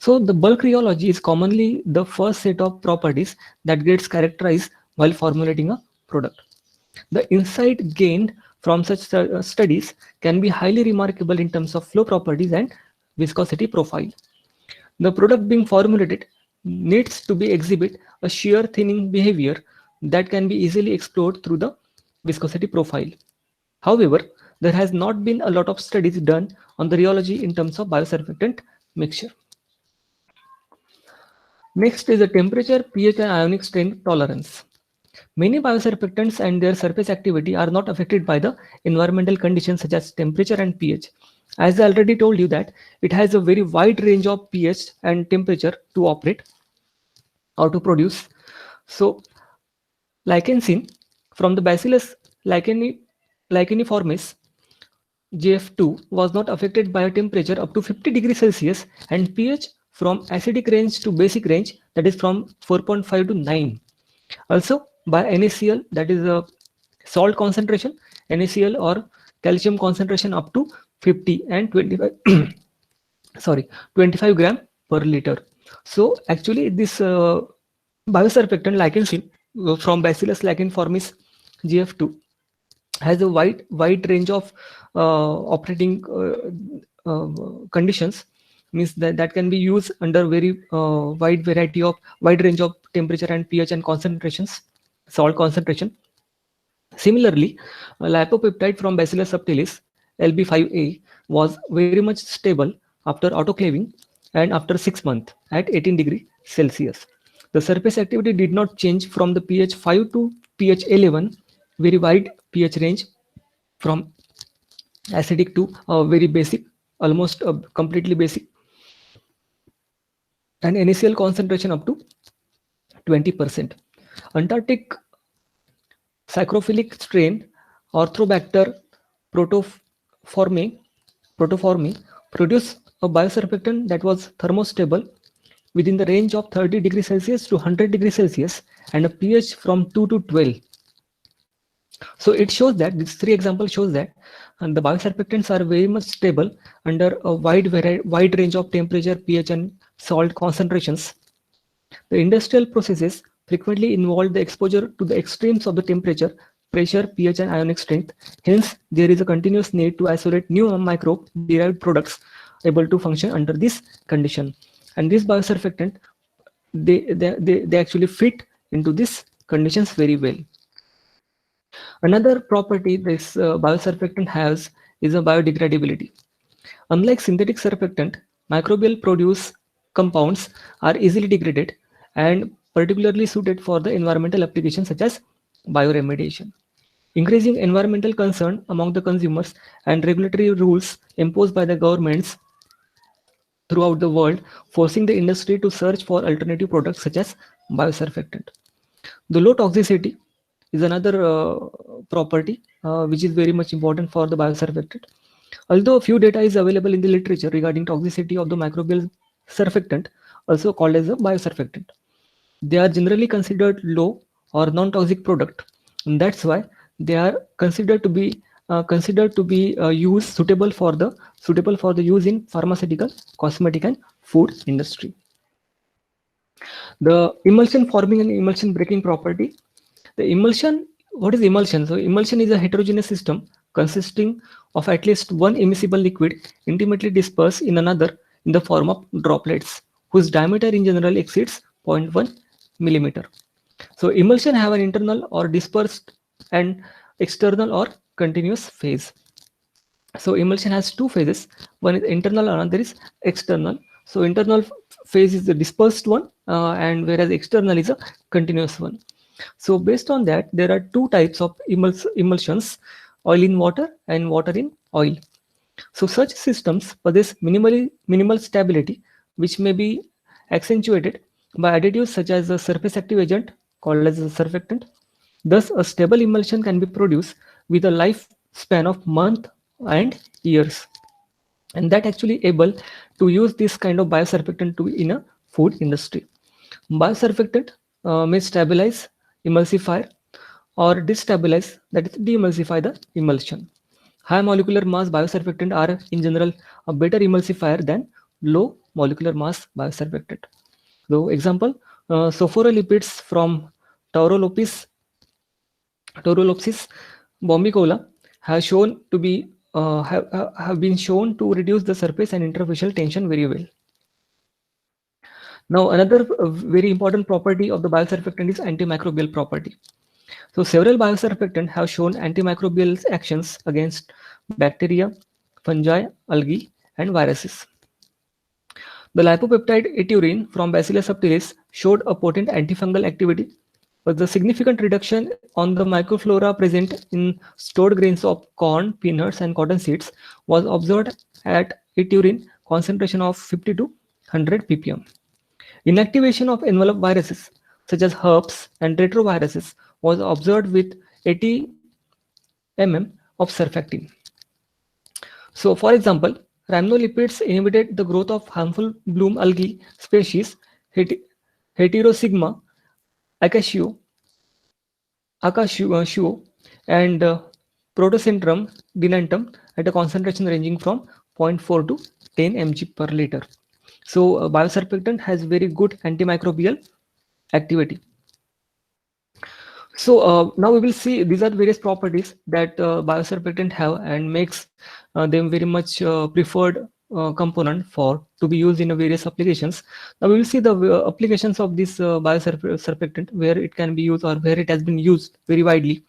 So the bulk rheology is commonly the first set of properties that gets characterized while formulating a product. The insight gained from such studies can be highly remarkable in terms of flow properties and viscosity profile. The product being formulated needs to be exhibit a shear thinning behavior that can be easily explored through the viscosity profile. However, there has not been a lot of studies done on the rheology in terms of biosurfactant mixture. Next is the temperature, pH and ionic strength tolerance. Many biosurfactants and their surface activity are not affected by the environmental conditions such as temperature and pH. As I already told you that it has a very wide range of pH and temperature to operate or to produce. So licensine from the Bacillus licheniformis JF2 was not affected by a temperature up to 50 degrees Celsius and pH from acidic range to basic range, that is from 4.5 to 9. Also by NaCl, that is a salt concentration, NaCl or calcium concentration up to 50 and 25 sorry 25 gram per liter. So actually this biosurfactant licensine from Bacillus licheniformis GF2 has a wide range of operating conditions, means that can be used under very wide range of temperature and pH and concentrations, salt concentration. Similarly, lipopeptide from Bacillus subtilis LB5A was very much stable after autoclaving and after 6 months at 18 degrees Celsius. The surface activity did not change from the pH 5 to pH 11, very wide pH range from acidic to very basic, almost completely basic, and NaCl concentration up to 20%. Antarctic Psychrophilic strain Orthobacter protoforme produced a biosurfactant that was thermostable within the range of 30 degrees Celsius to 100 degrees Celsius and a pH from 2 to 12. So it shows that these three examples shows that the biosurfactants are very much stable under a wide range of temperature, pH and salt concentrations. The industrial processes frequently involve the exposure to the extremes of the temperature, pressure, pH and ionic strength. Hence, there is a continuous need to isolate new microbe-derived products able to function under this condition. And this biosurfactant, they actually fit into these conditions very well. Another property this biosurfactant has is a biodegradability. Unlike synthetic surfactant, microbial produce compounds are easily degraded and particularly suited for the environmental applications such as bioremediation. Increasing environmental concern among the consumers and regulatory rules imposed by the governments throughout the world, forcing the industry to search for alternative products such as biosurfactant. The low toxicity is another property which is very much important for the biosurfactant. Although few data is available in the literature regarding toxicity of the microbial surfactant, also called as a biosurfactant, they are generally considered low or non-toxic product, and that's why they are considered to be used suitable for the use in pharmaceutical, cosmetic, and food industry. The emulsion forming and emulsion breaking property. The emulsion, what is emulsion? So emulsion is a heterogeneous system consisting of at least one immiscible liquid intimately dispersed in another in the form of droplets, whose diameter in general exceeds 0.1 millimeter. So emulsion have an internal or dispersed and external or continuous phase. So emulsion has two phases. One is internal, another is external. So internal phase is the dispersed one, and whereas external is a continuous one. So based on that, there are two types of emulsions: oil in water and water in oil. So such systems possess minimal stability, which may be accentuated by additives such as a surface active agent called as a surfactant. Thus, a stable emulsion can be produced with a lifespan of months and years, and that actually able to use this kind of biosurfactant to in a food industry. Biosurfactant may stabilize, emulsify, or destabilize, that is demulsify the emulsion. High molecular mass biosurfactant are in general a better emulsifier than low molecular mass biosurfactant. So example, sophorolipids from Taurolopis Taurolopsis bombicola have shown to be have been shown to reduce the surface and interfacial tension very well. Now, another very important property of the biosurfactant is antimicrobial property. So, several biosurfactants have shown antimicrobial actions against bacteria, fungi, algae, and viruses. The lipopeptide eturine from Bacillus subtilis showed a potent antifungal activity, but the significant reduction on the microflora present in stored grains of corn, peanuts, and cotton seeds was observed at eturine concentration of 50 to 100 ppm. Inactivation of envelope viruses such as herpes and retroviruses was observed with 80 mm of surfactant. So, for example, rhamnolipids inhibited the growth of harmful bloom algae species Heterosigma acaceo, and Protocentrum denantum at a concentration ranging from 0.4 to 10 mg per liter. So, biosurfactant has very good antimicrobial activity. So now we will see these are various properties that biosurfactant have and makes them very much preferred component for to be used in various applications. Now we will see the applications of this biosurfactant where it can be used or where it has been used very widely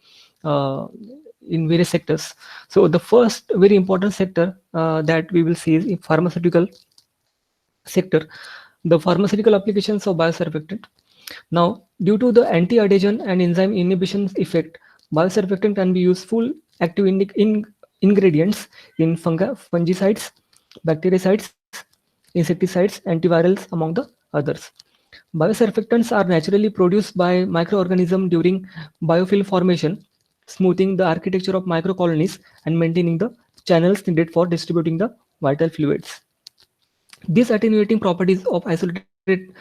in various sectors. So the first very important sector that we will see is in pharmaceutical sector, the pharmaceutical applications of biosurfactant. Now, due to the anti-adhesion and enzyme inhibition effect, biosurfactant can be useful active ingredients in fungicides, bactericides, insecticides, antivirals, among the others. Biosurfactants are naturally produced by microorganisms during biofilm formation, smoothing the architecture of microcolonies and maintaining the channels needed for distributing the vital fluids. These attenuating properties of isolated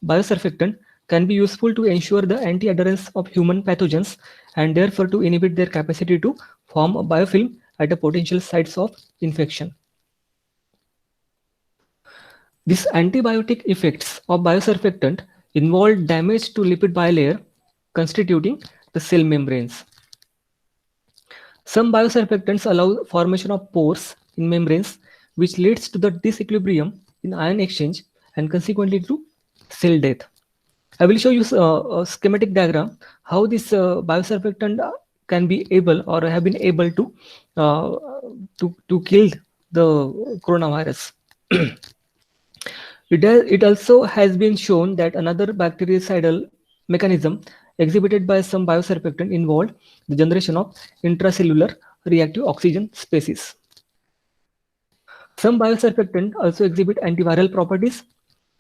biosurfactant can be useful to ensure the anti-adherence of human pathogens and therefore to inhibit their capacity to form a biofilm at the potential sites of infection. These antibiotic effects of biosurfactant involve damage to lipid bilayer constituting the cell membranes. Some biosurfactants allow formation of pores in membranes, which leads to the disequilibrium in ion exchange and consequently to cell death. I will show you a schematic diagram how this biosurfactant can be able or have been able to kill the coronavirus. It also has been shown that another bactericidal mechanism exhibited by some biosurfactant involved the generation of intracellular reactive oxygen species. Some biosurfactant also exhibit antiviral properties,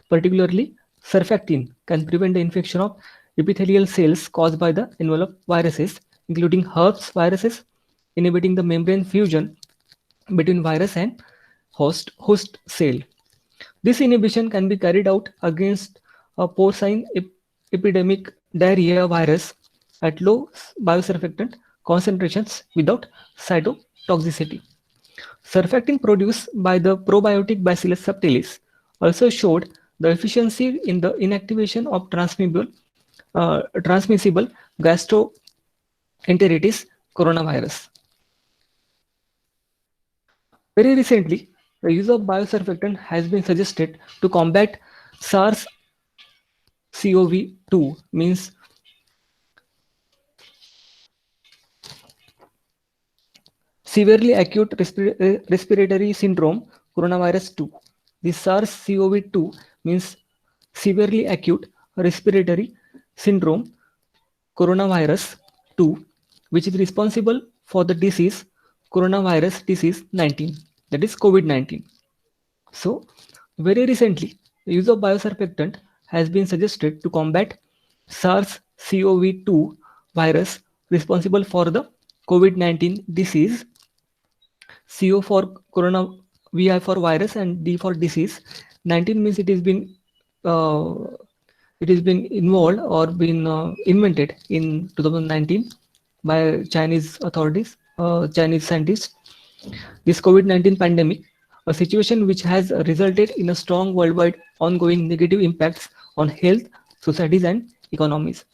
particularly surfactant can prevent the infection of epithelial cells caused by the envelope viruses, including herpes viruses, inhibiting the membrane fusion between virus and host cell. This inhibition can be carried out against a porcine epidemic diarrhea virus at low biosurfactant concentrations without cytotoxicity. Surfactant produced by the probiotic Bacillus subtilis also showed the efficiency in the inactivation of transmissible gastroenteritis coronavirus. Very recently, the use of biosurfactant has been suggested to combat SARS-CoV-2, means severely acute respiratory syndrome coronavirus 2. The SARS-CoV-2 means severely acute respiratory syndrome coronavirus 2, which is responsible for the disease coronavirus disease 19, that is COVID-19. So, very recently, the use of biosurfactant has been suggested to combat SARS-CoV-2 virus responsible for the COVID-19 disease. CO for corona, VI for virus, and D for disease. 19 means it has been involved or been invented in 2019 by Chinese authorities, Chinese scientists. This COVID-19 pandemic a situation which has resulted in a strong worldwide ongoing negative impacts on health, societies, and economies.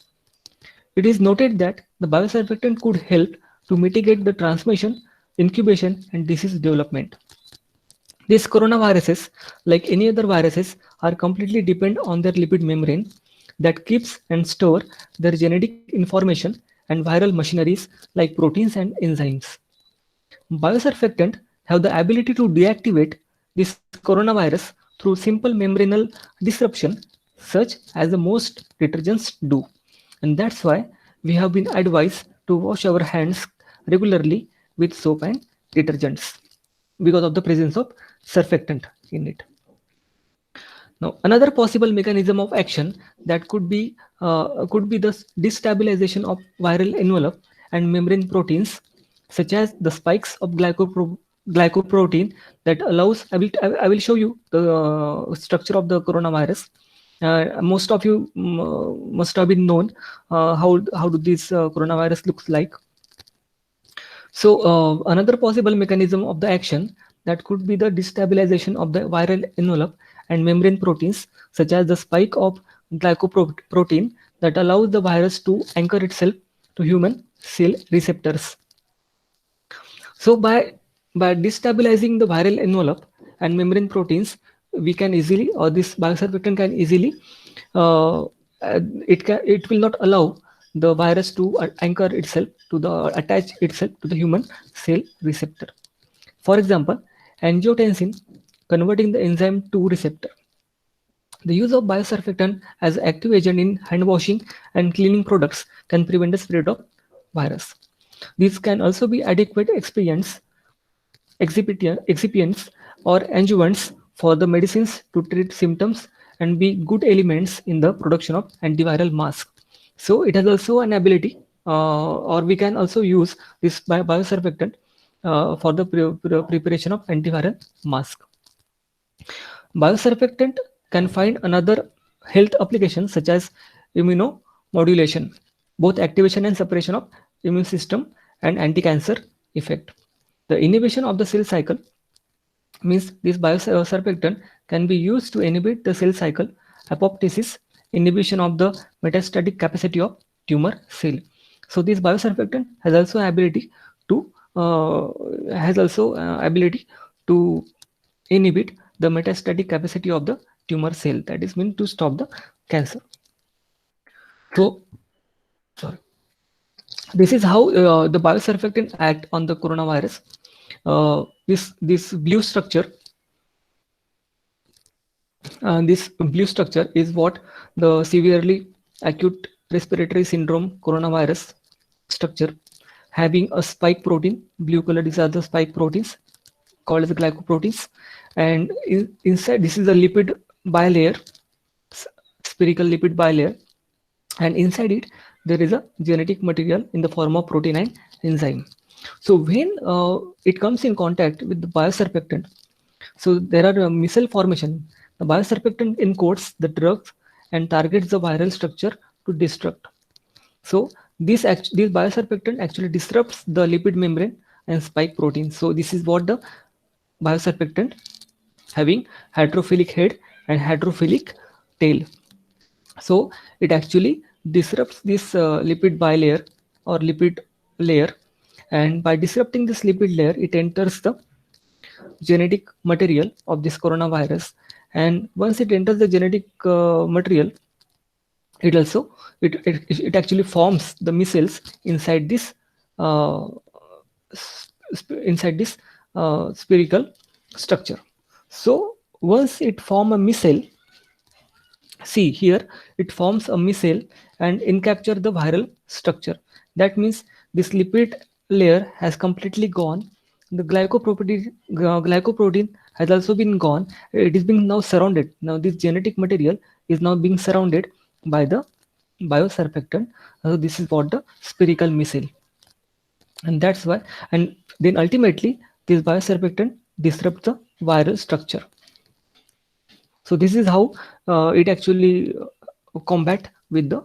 It is noted that the biosurfactant could help to mitigate the transmission, incubation, and disease development. These coronaviruses, like any other viruses, are completely dependent on their lipid membrane that keeps and store their genetic information and viral machineries like proteins and enzymes. Biosurfactant have the ability to deactivate this coronavirus through simple membranal disruption, such as the most detergents do. And that's why we have been advised to wash our hands regularly with soap and detergents because of the presence of surfactant in it. Now, another possible mechanism of action that could be the destabilization of viral envelope and membrane proteins, such as the spikes of glycoprotein that allows. I will show you the structure of the coronavirus. Most of you must have been known how do this coronavirus looks like. So another possible mechanism of the action that could be the destabilization of the viral envelope and membrane proteins, such as the spike of glycoprotein that allows the virus to anchor itself to human cell receptors. So by destabilizing the viral envelope and membrane proteins, we can easily, or this biosurfactant can easily, uh, it will not allow the virus to anchor itself to the attach itself to the human cell receptor. For example, angiotensin converting the enzyme 2 receptor. The use of biosurfactant as active agent in hand washing and cleaning products can prevent the spread of virus. These can also be adequate excipients or adjuvants for the medicines to treat symptoms and be good elements in the production of antiviral mask. So it has also an ability, or we can also use this biosurfactant for the preparation of antiviral mask. Biosurfactant can find another health application such as immunomodulation, both activation and suppression of immune system and anti-cancer effect. The inhibition of the cell cycle means this biosurfactant can be used to inhibit the cell cycle apoptosis, inhibition of the metastatic capacity of tumor cell. So this biosurfactant has also ability to inhibit the metastatic capacity of the tumor cell, that is meant to stop the cancer. So sorry, this is how the biosurfactant act on the coronavirus. This blue structure is what the severely acute respiratory syndrome coronavirus structure, having a spike protein. Blue color, these are the spike proteins called as glycoproteins, and inside this is a lipid bilayer, spherical lipid bilayer, and inside it there is a genetic material in the form of protein and enzyme. So when it comes in contact with the biosurfactant, so there are micelle formation. The biosurfactant encodes the drugs and targets the viral structure to destruct. So this biosurfactant actually disrupts the lipid membrane and spike protein. So this is what the biosurfactant, having hydrophilic head and hydrophilic tail. So it actually disrupts this lipid bilayer or lipid layer, and by disrupting this lipid layer, it enters the genetic material of this coronavirus. And once it enters the genetic material, it actually forms the micelles inside this uh, spherical structure. So once it form a micelle, see here, it forms a micelle and encapture the viral structure. That means this lipid layer has completely gone. The glycoprotein has also been gone. It is being now surrounded. Now this genetic material is now being surrounded by the biosurfactant. So this is what the spherical micelle. And that's why, and then ultimately this biosurfactant disrupts the viral structure. So this is how it actually combat with the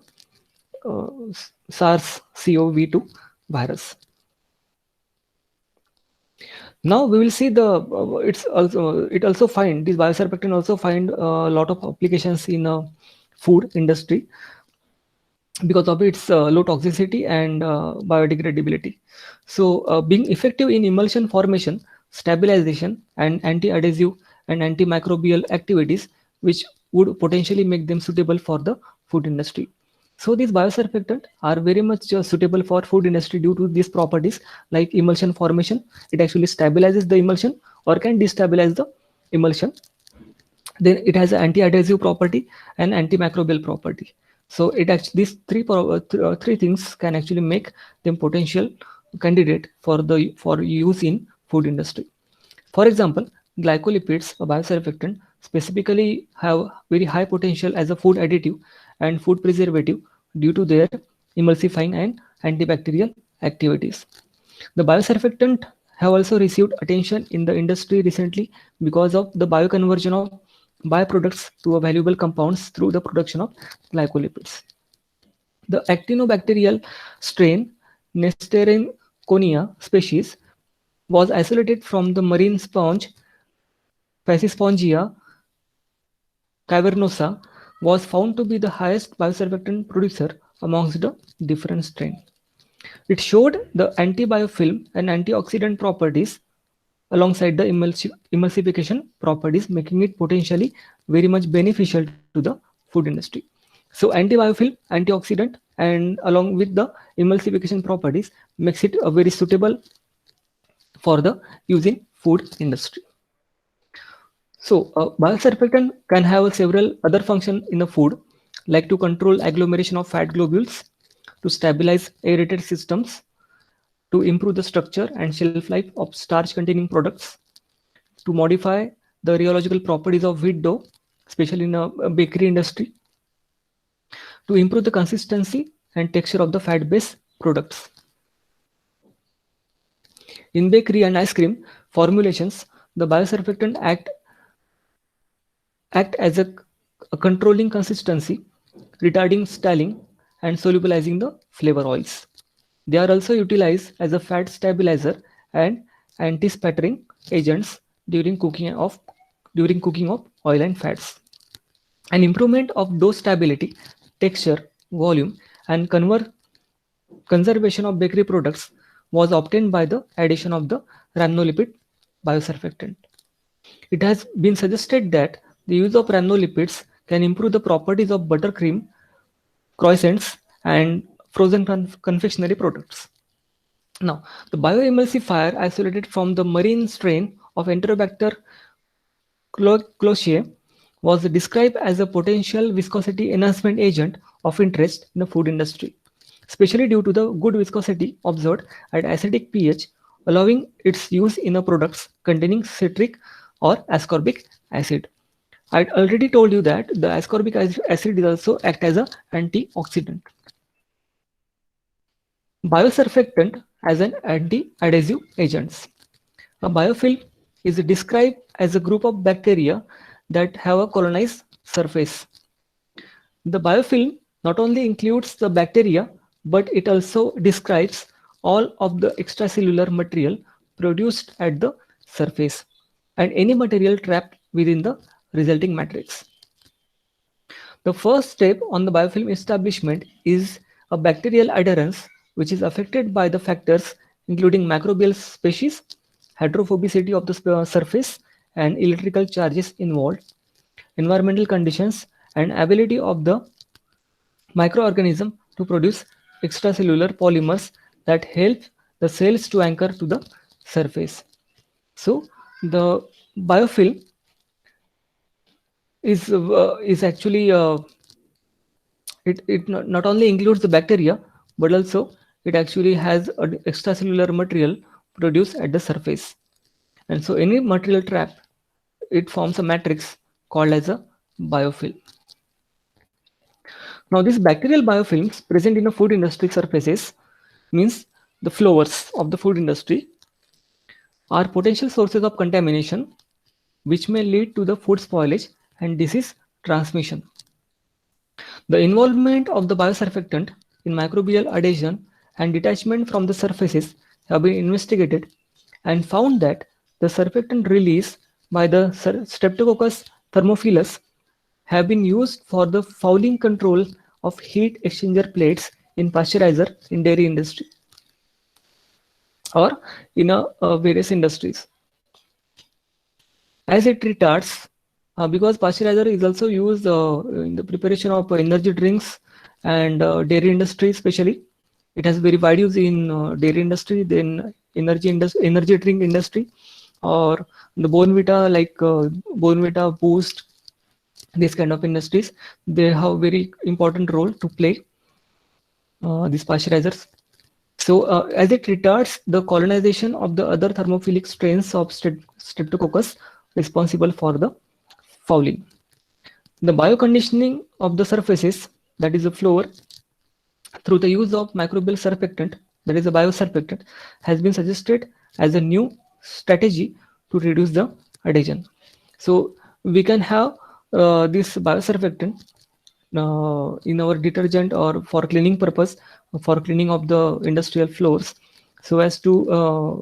SARS-CoV-2 virus. Now we will see the it also find this biosurfactant also find a lot of applications in food industry because of its low toxicity and biodegradability. So being effective in emulsion formation, stabilization, and anti-adhesive and antimicrobial activities, which would potentially make them suitable for the food industry. So these biosurfactants are very much suitable for food industry due to these properties like emulsion formation. It actually stabilizes the emulsion or can destabilize the emulsion. Then it has an anti-adhesive property and antimicrobial property. So it actually these three things can actually make them potential candidate for use in food industry. For example, glycolipids, a biosurfactant, specifically have very high potential as a food additive and food preservative due to their emulsifying and antibacterial activities. The biosurfactant have also received attention in the industry recently because of the bioconversion of byproducts to a valuable compounds through the production of glycolipids. The actinobacterial strain Nesterine species was isolated from the marine sponge Passispongia cavernosa was found to be the highest biosurfactant producer amongst the different strains. It showed the antibiofilm and antioxidant properties alongside the emulsification properties, making it potentially very much beneficial to the food industry. So antibiofilm, antioxidant, and along with the emulsification properties makes it a very suitable for the use in food industry. So biosurfactant can have several other functions in the food, like to control agglomeration of fat globules, to stabilize aerated systems, to improve the structure and shelf life of starch containing products, to modify the rheological properties of wheat dough, especially in a bakery industry, to improve the consistency and texture of the fat-based products. In bakery and ice cream formulations, the biosurfactant act as a controlling consistency, retarding styling, and solubilizing the flavor oils. They are also utilized as a fat stabilizer and anti-spattering agents during cooking of oil and fats. An improvement of dough stability, texture, volume, and conservation of bakery products was obtained by the addition of the rhamnolipid biosurfactant. It has been suggested that the use of rhamnolipids can improve the properties of buttercream, croissants, and frozen confectionery products. Now, the bioemulsifier isolated from the marine strain of Enterobacter cloacae was described as a potential viscosity enhancement agent of interest in the food industry, especially due to the good viscosity observed at acidic pH, allowing its use in the products containing citric or ascorbic acid. I already told you that the ascorbic acid is also act as an antioxidant. Biosurfactant as an anti-adhesive agents. A biofilm is described as a group of bacteria that have a colonized surface. The biofilm not only includes the bacteria, but it also describes all of the extracellular material produced at the surface and any material trapped within the resulting matrix. The first step on the biofilm establishment is a bacterial adherence, which is affected by the factors including microbial species, hydrophobicity of the surface, and electrical charges involved, environmental conditions, and ability of the microorganism to produce extracellular polymers that help the cells to anchor to the surface. So the biofilm is actually it not only includes the bacteria, but also it actually has an extracellular material produced at the surface. And so any material trap, it forms a matrix called as a biofilm. Now these bacterial biofilms present in the food industry surfaces means the flowers of the food industry are potential sources of contamination which may lead to the food spoilage and disease transmission. The involvement of the biosurfactant in microbial adhesion and detachment from the surfaces have been investigated and found that the surfactant released by the Streptococcus thermophilus have been used for the fouling control of heat exchanger plates in pasteurizer in dairy industry or in various industries. As it retards, because pasteurizer is also used in the preparation of energy drinks and dairy industry especially. It has very wide use in dairy industry, then energy drink industry, or the Bonvita, like Bonvita, Boost, these kind of industries. They have very important role to play, these pasteurizers. So as it retards the colonization of the other thermophilic strains of Streptococcus responsible for the fouling. The bioconditioning of the surfaces, that is the floor, through the use of microbial surfactant, that is a biosurfactant, has been suggested as a new strategy to reduce the adhesion. So we can have this biosurfactant in our detergent or for cleaning purpose, for cleaning of the industrial floors, so as to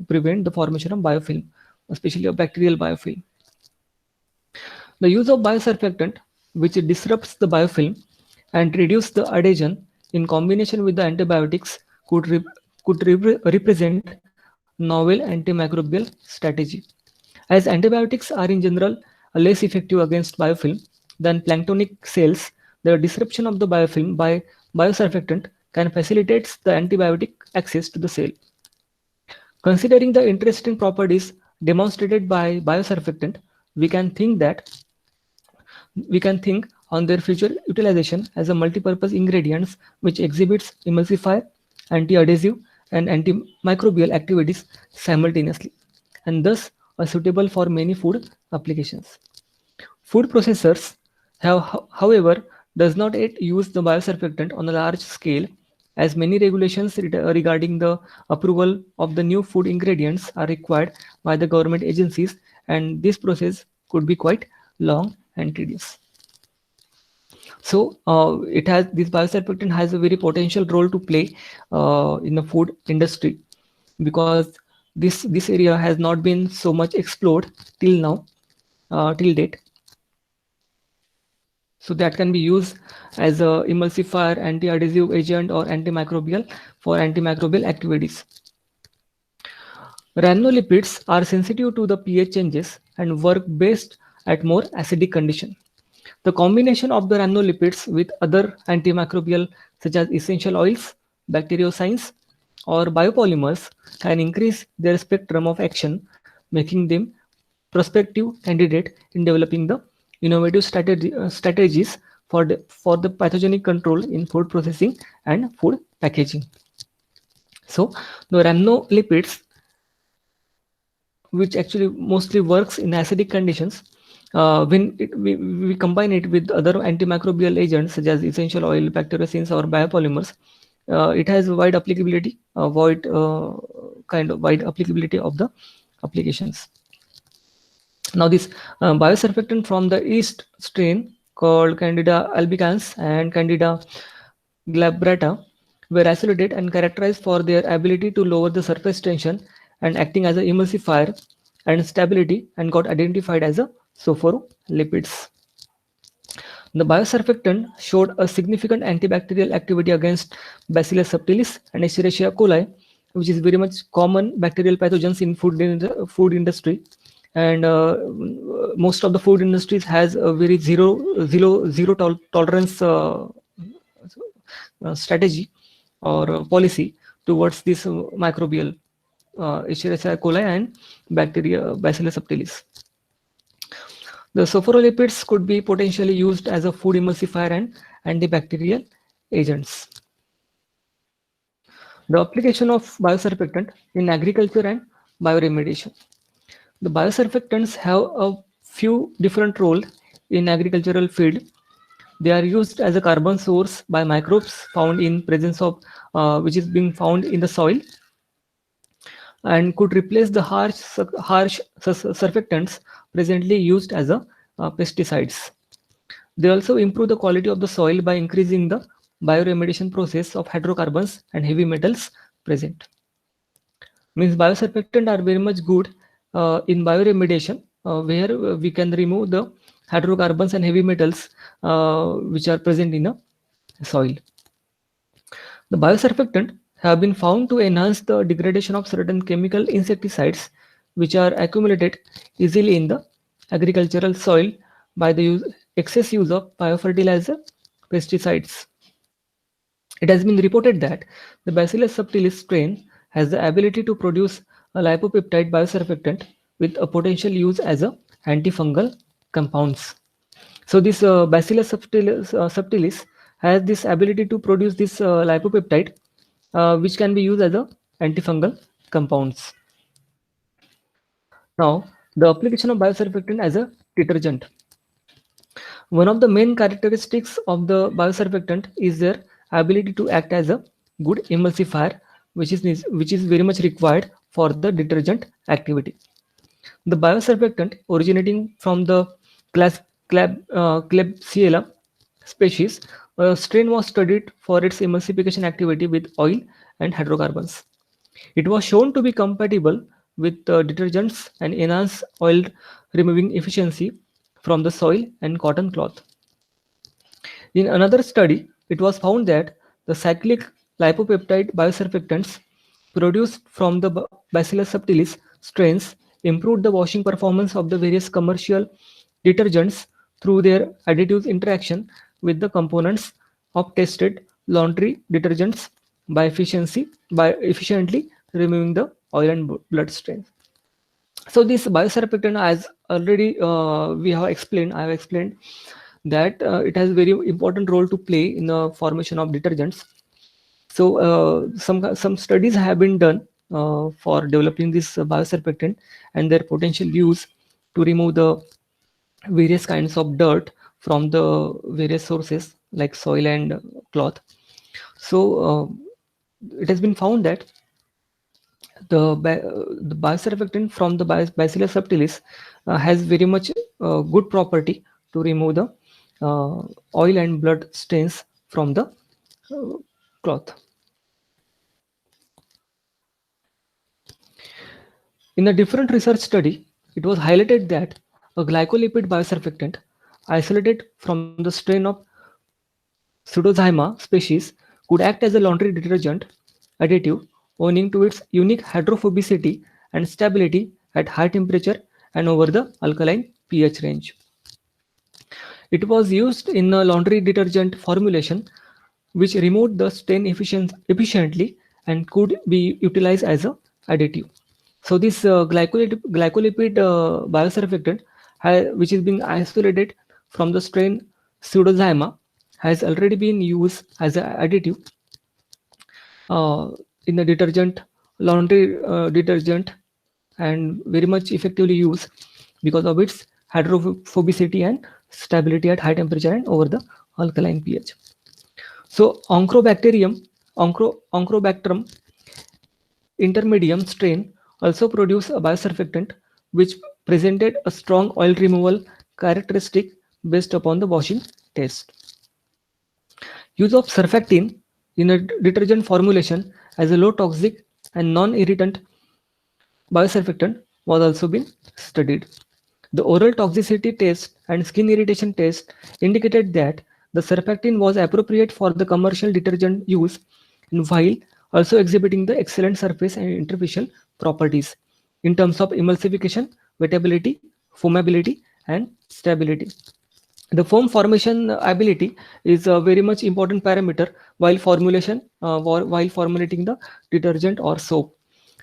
prevent the formation of biofilm, especially a bacterial biofilm. The use of biosurfactant, which disrupts the biofilm and reduce the adhesion in combination with the antibiotics, could represent novel antimicrobial strategy. As antibiotics are in general less effective against biofilm than planktonic cells, the disruption of the biofilm by biosurfactant can facilitate the antibiotic access to the cell. Considering the interesting properties demonstrated by biosurfactant, we can think on their future utilization as a multi-purpose ingredients which exhibits emulsifier, anti-adhesive, and antimicrobial activities simultaneously, and thus are suitable for many food applications. Food processors however, does not yet use the biosurfactant on a large scale, as many regulations regarding the approval of the new food ingredients are required by the government agencies, and this process could be quite long and tedious. So this biosurfactant has a very potential role to play in the food industry, because this area has not been so much explored till now, till date. So that can be used as a emulsifier, anti-adhesive agent, or antimicrobial for antimicrobial activities. Rhamnolipids are sensitive to the pH changes and work best at more acidic condition. The combination of the rhamnolipids with other antimicrobial such as essential oils, bacteriocins, or biopolymers can increase their spectrum of action, making them prospective candidate in developing the innovative strategies for the pathogenic control in food processing and food packaging. So the rhamnolipids, which actually mostly works in acidic conditions, when we combine it with other antimicrobial agents such as essential oil, bacteriocins, or biopolymers, it has a wide applicability, wide applicability of the applications. Now this biosurfactant from the yeast strain called Candida albicans and Candida glabrata were isolated and characterized for their ability to lower the surface tension and acting as an emulsifier and stability, and got identified as a sophorolipids. The biosurfactant showed a significant antibacterial activity against Bacillus subtilis and Escherichia coli, which is very much common bacterial pathogens in food industry. And most of the food industries has a very zero tolerance strategy or policy towards this microbial Escherichia coli and bacteria Bacillus subtilis. The sophorolipids could be potentially used as a food emulsifier and antibacterial agents. The application of biosurfactant in agriculture and bioremediation. The biosurfactants have a few different roles in agricultural field. They are used as a carbon source by microbes found in presence of which is being found in the soil, and could replace the harsh surfactants presently used as a pesticides. They also improve the quality of the soil by increasing the bioremediation process of hydrocarbons and heavy metals present. Means biosurfactants are very much good in bioremediation, where we can remove the hydrocarbons and heavy metals which are present in a soil. The biosurfactant have been found to enhance the degradation of certain chemical insecticides which are accumulated easily in the agricultural soil by the excess use of biofertilizer pesticides. It has been reported that the Bacillus subtilis strain has the ability to produce a lipopeptide biosurfactant with a potential use as a antifungal compounds. So this subtilis has this ability to produce this lipopeptide, which can be used as a antifungal compounds. Now, the application of biosurfactant as a detergent. One of the main characteristics of the biosurfactant is their ability to act as a good emulsifier, which is very much required for the detergent activity. The biosurfactant originating from the Klebsiella species, a strain was studied for its emulsification activity with oil and hydrocarbons. It was shown to be compatible with detergents and enhance oil removing efficiency from the soil and cotton cloth. In another study, it was found that the cyclic lipopeptide biosurfactants produced from the Bacillus subtilis strains improved the washing performance of the various commercial detergents through their additive interaction with the components of tested laundry detergents by efficiently removing the oil and blood stains. So this biosurfactant, as already I have explained that it has very important role to play in the formation of detergents. So some studies have been done for developing this biosurfactant and their potential use to remove the various kinds of dirt from the various sources like soil and cloth. So it has been found that the biosurfactant from the Bacillus subtilis has very much good property to remove the oil and blood stains from the cloth. In a different research study, it was highlighted that a glycolipid biosurfactant isolated from the strain of Pseudozyma species could act as a laundry detergent additive owing to its unique hydrophobicity and stability at high temperature and over the alkaline pH range. It was used in a laundry detergent formulation which removed the stain efficiently and could be utilized as a additive. So this glycolipid biosurfactant, which is being isolated from the strain Pseudozyma, has already been used as an additive in the detergent, laundry detergent, and very much effectively used because of its hydrophobicity and stability at high temperature and over the alkaline pH. So Oncorobacterium intermedium strain also produced a biosurfactant which presented a strong oil removal characteristic based upon the washing test. Use of surfactant in a detergent formulation as a low toxic and non-irritant biosurfactant was also been studied. The oral toxicity test and skin irritation test indicated that the surfactant was appropriate for the commercial detergent use, and while also exhibiting the excellent surface and interfacial properties in terms of emulsification, wettability, foamability, and stability. The foam formation ability is a very much important parameter while formulating the detergent or soap.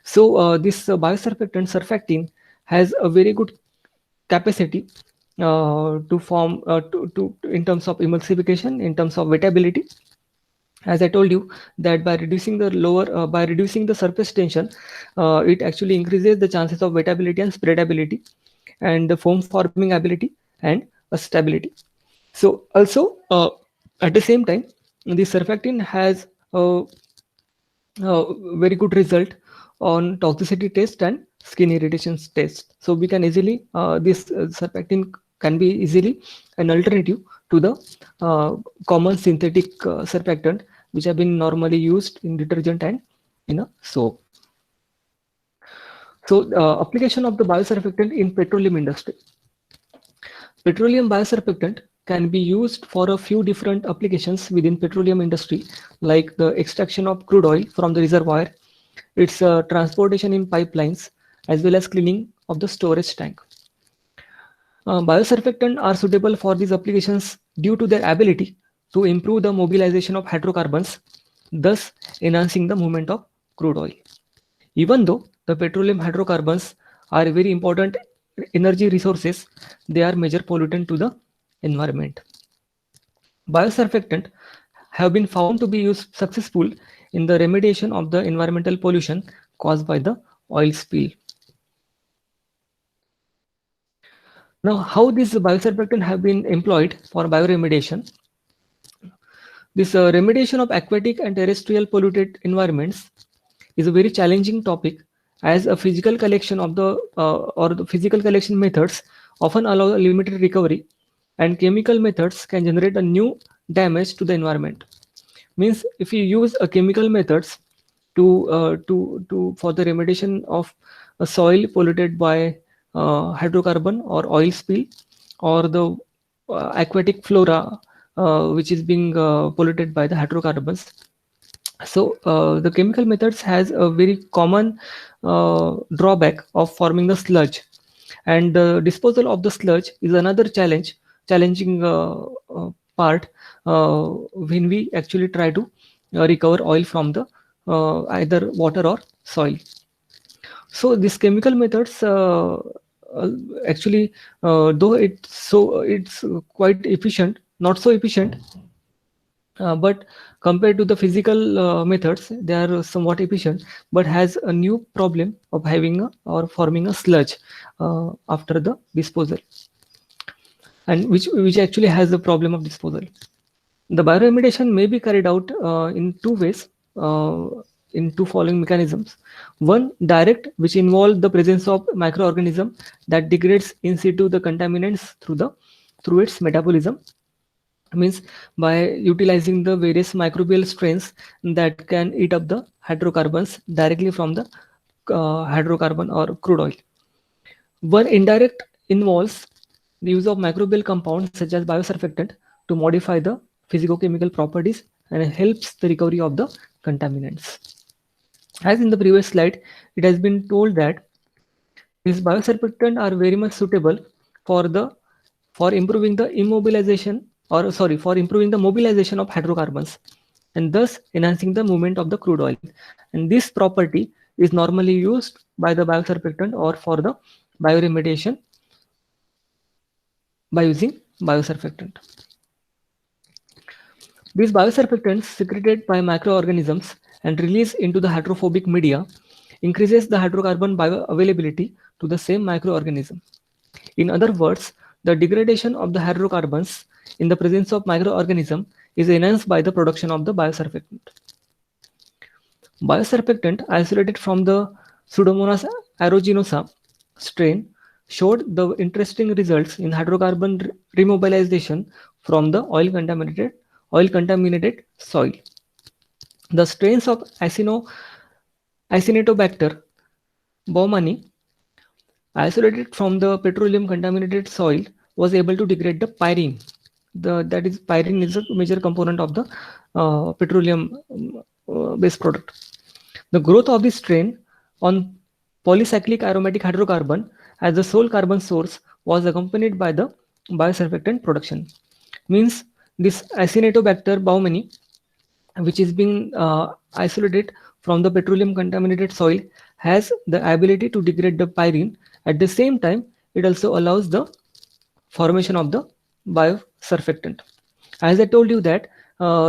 So this biosurfactant surfactant has a very good capacity to form to in terms of emulsification, in terms of wettability. As I told you that by reducing the surface tension, it actually increases the chances of wettability and spreadability and the foam forming ability and stability. So also at the same time, the surfactant has a very good result on toxicity test and skin irritations test. So we can easily this surfactant can be easily an alternative to the common synthetic surfactant which have been normally used in detergent and in a soap. So application of the biosurfactant in petroleum industry. Petroleum biosurfactant can be used for a few different applications within petroleum industry, like the extraction of crude oil from the reservoir, its transportation in pipelines, as well as cleaning of the storage tank. Biosurfactant are suitable for these applications due to their ability to improve the mobilization of hydrocarbons, thus enhancing the movement of crude oil. Even though the petroleum hydrocarbons are very important energy resources, they are major pollutant to the environment. Biosurfactant have been found to be used successful in the remediation of the environmental pollution caused by the oil spill. Now, how these biosurfactant have been employed for bioremediation? This remediation of aquatic and terrestrial polluted environments is a very challenging topic, as a physical collection of the physical collection methods often allow a limited recovery, and chemical methods can generate a new damage to the environment. Means if you use a chemical methods to for the remediation of a soil polluted by hydrocarbon or oil spill, or the aquatic flora which is being polluted by the hydrocarbons. So the chemical methods has a very common drawback of forming the sludge, and the disposal of the sludge is another challenging part when we actually try to recover oil from the either water or soil. So these chemical methods uh, actually, though it's quite efficient, not so efficient, but compared to the physical methods, they are somewhat efficient, but has a new problem of having or forming a sludge after the disposal, and which actually has the problem of disposal. The bioremediation may be carried out in two ways, in two following mechanisms. One, direct, which involves the presence of microorganism that degrades in situ the contaminants through its metabolism. Means by utilizing the various microbial strains that can eat up the hydrocarbons directly from the hydrocarbon or crude oil. One, indirect, involves the use of microbial compounds such as biosurfactant to modify the physicochemical properties and helps the recovery of the contaminants. As in the previous slide, it has been told that these biosurfactant are very much suitable for improving the immobilization, or sorry, for improving the mobilization of hydrocarbons, and thus enhancing the movement of the crude oil. And this property is normally used by the biosurfactant or for the bioremediation by using biosurfactant. These biosurfactants secreted by microorganisms and released into the hydrophobic media increases the hydrocarbon bioavailability to the same microorganism. In other words, the degradation of the hydrocarbons in the presence of microorganism is enhanced by the production of the biosurfactant. Biosurfactant isolated from the Pseudomonas aeruginosa strain showed the interesting results in hydrocarbon remobilization from the oil contaminated soil. The strains of Acinetobacter baumannii isolated from the petroleum contaminated soil was able to degrade the pyrene. Pyrene is a major component of the petroleum based product. The growth of this strain on polycyclic aromatic hydrocarbon as the sole carbon source was accompanied by the biosurfactant production. Means this Acinetobacter baumannii, which is being isolated from the petroleum contaminated soil, has the ability to degrade the pyrene. At the same time, it also allows the formation of the biosurfactant. As I told you that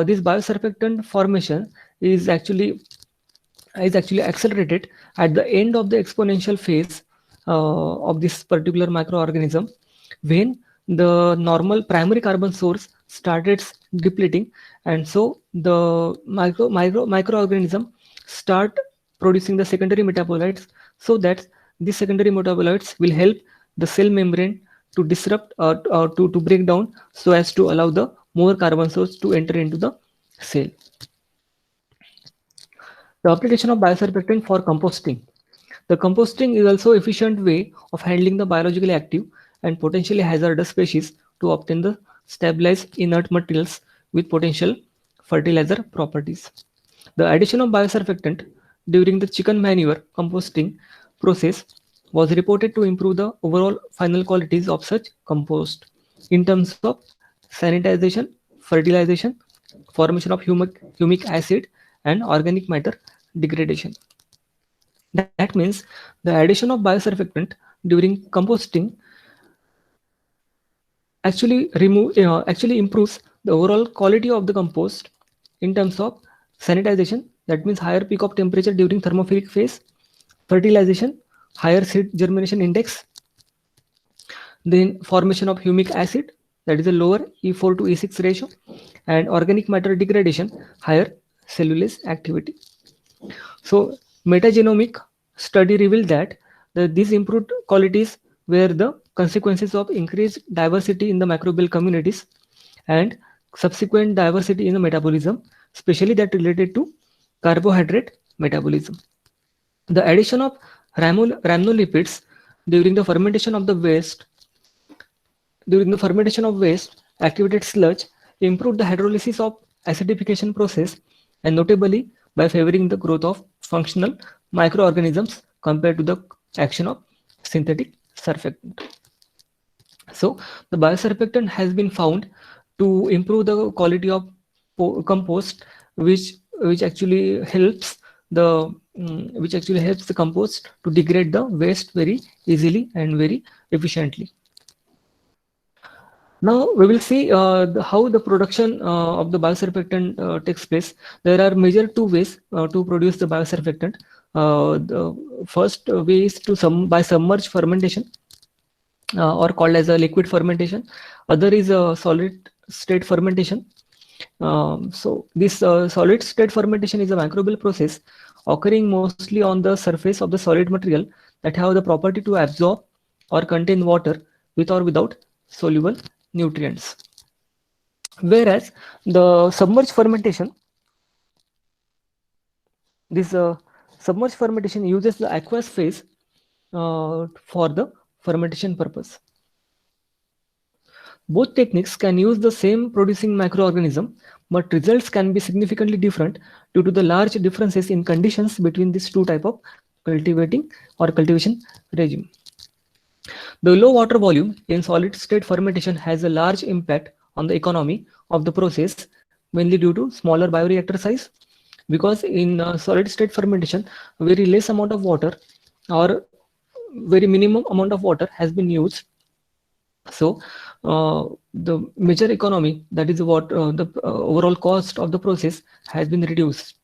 this biosurfactant formation is actually accelerated at the end of the exponential phase of this particular microorganism, when the normal primary carbon source started depleting, and so the microorganism start producing the secondary metabolites, so that these secondary metabolites will help the cell membrane to disrupt or to break down, so as to allow the more carbon source to enter into the cell. The application of biosurfactant for composting. The composting is also efficient way of handling the biologically active and potentially hazardous species to obtain the stabilized inert materials with potential fertilizer properties. The addition of biosurfactant during the chicken manure composting process was reported to improve the overall final qualities of such compost in terms of sanitization, fertilization, formation of humic acid, and organic matter degradation. That means the addition of biosurfactant during composting actually improves the overall quality of the compost in terms of sanitization, that means higher peak of temperature during thermophilic phase, fertilization, higher seed germination index, then formation of humic acid, that is a lower E4 to E6 ratio, and organic matter degradation, higher cellulose activity. So metagenomic study revealed that these improved qualities were the consequences of increased diversity in the microbial communities and subsequent diversity in the metabolism, especially that related to carbohydrate metabolism. The addition of rhamnolipids during the fermentation of waste activated sludge improved the hydrolysis of acidification process, and notably by favoring the growth of functional microorganisms compared to the action of synthetic surfactant. So the biosurfactant has been found to improve the quality of compost, which actually helps the compost to degrade the waste very easily and very efficiently. Now we will see how the production of the biosurfactant takes place. There are major two ways to produce the biosurfactant. The first way is by submerged fermentation, or called as a liquid fermentation. Other is a solid state fermentation. So this solid state fermentation is a microbial process occurring mostly on the surface of the solid material that have the property to absorb or contain water with or without soluble nutrients. Whereas the submerged fermentation, this submerged fermentation uses the aqueous phase for the fermentation purpose. Both techniques can use the same producing microorganism, but results can be significantly different due to the large differences in conditions between these two types of cultivation regime. The low water volume in solid state fermentation has a large impact on the economy of the process, mainly due to smaller bioreactor size, because in solid state fermentation, very less amount of water or very minimum amount of water has been used. So the major economy, that is what the overall cost of the process has been reduced.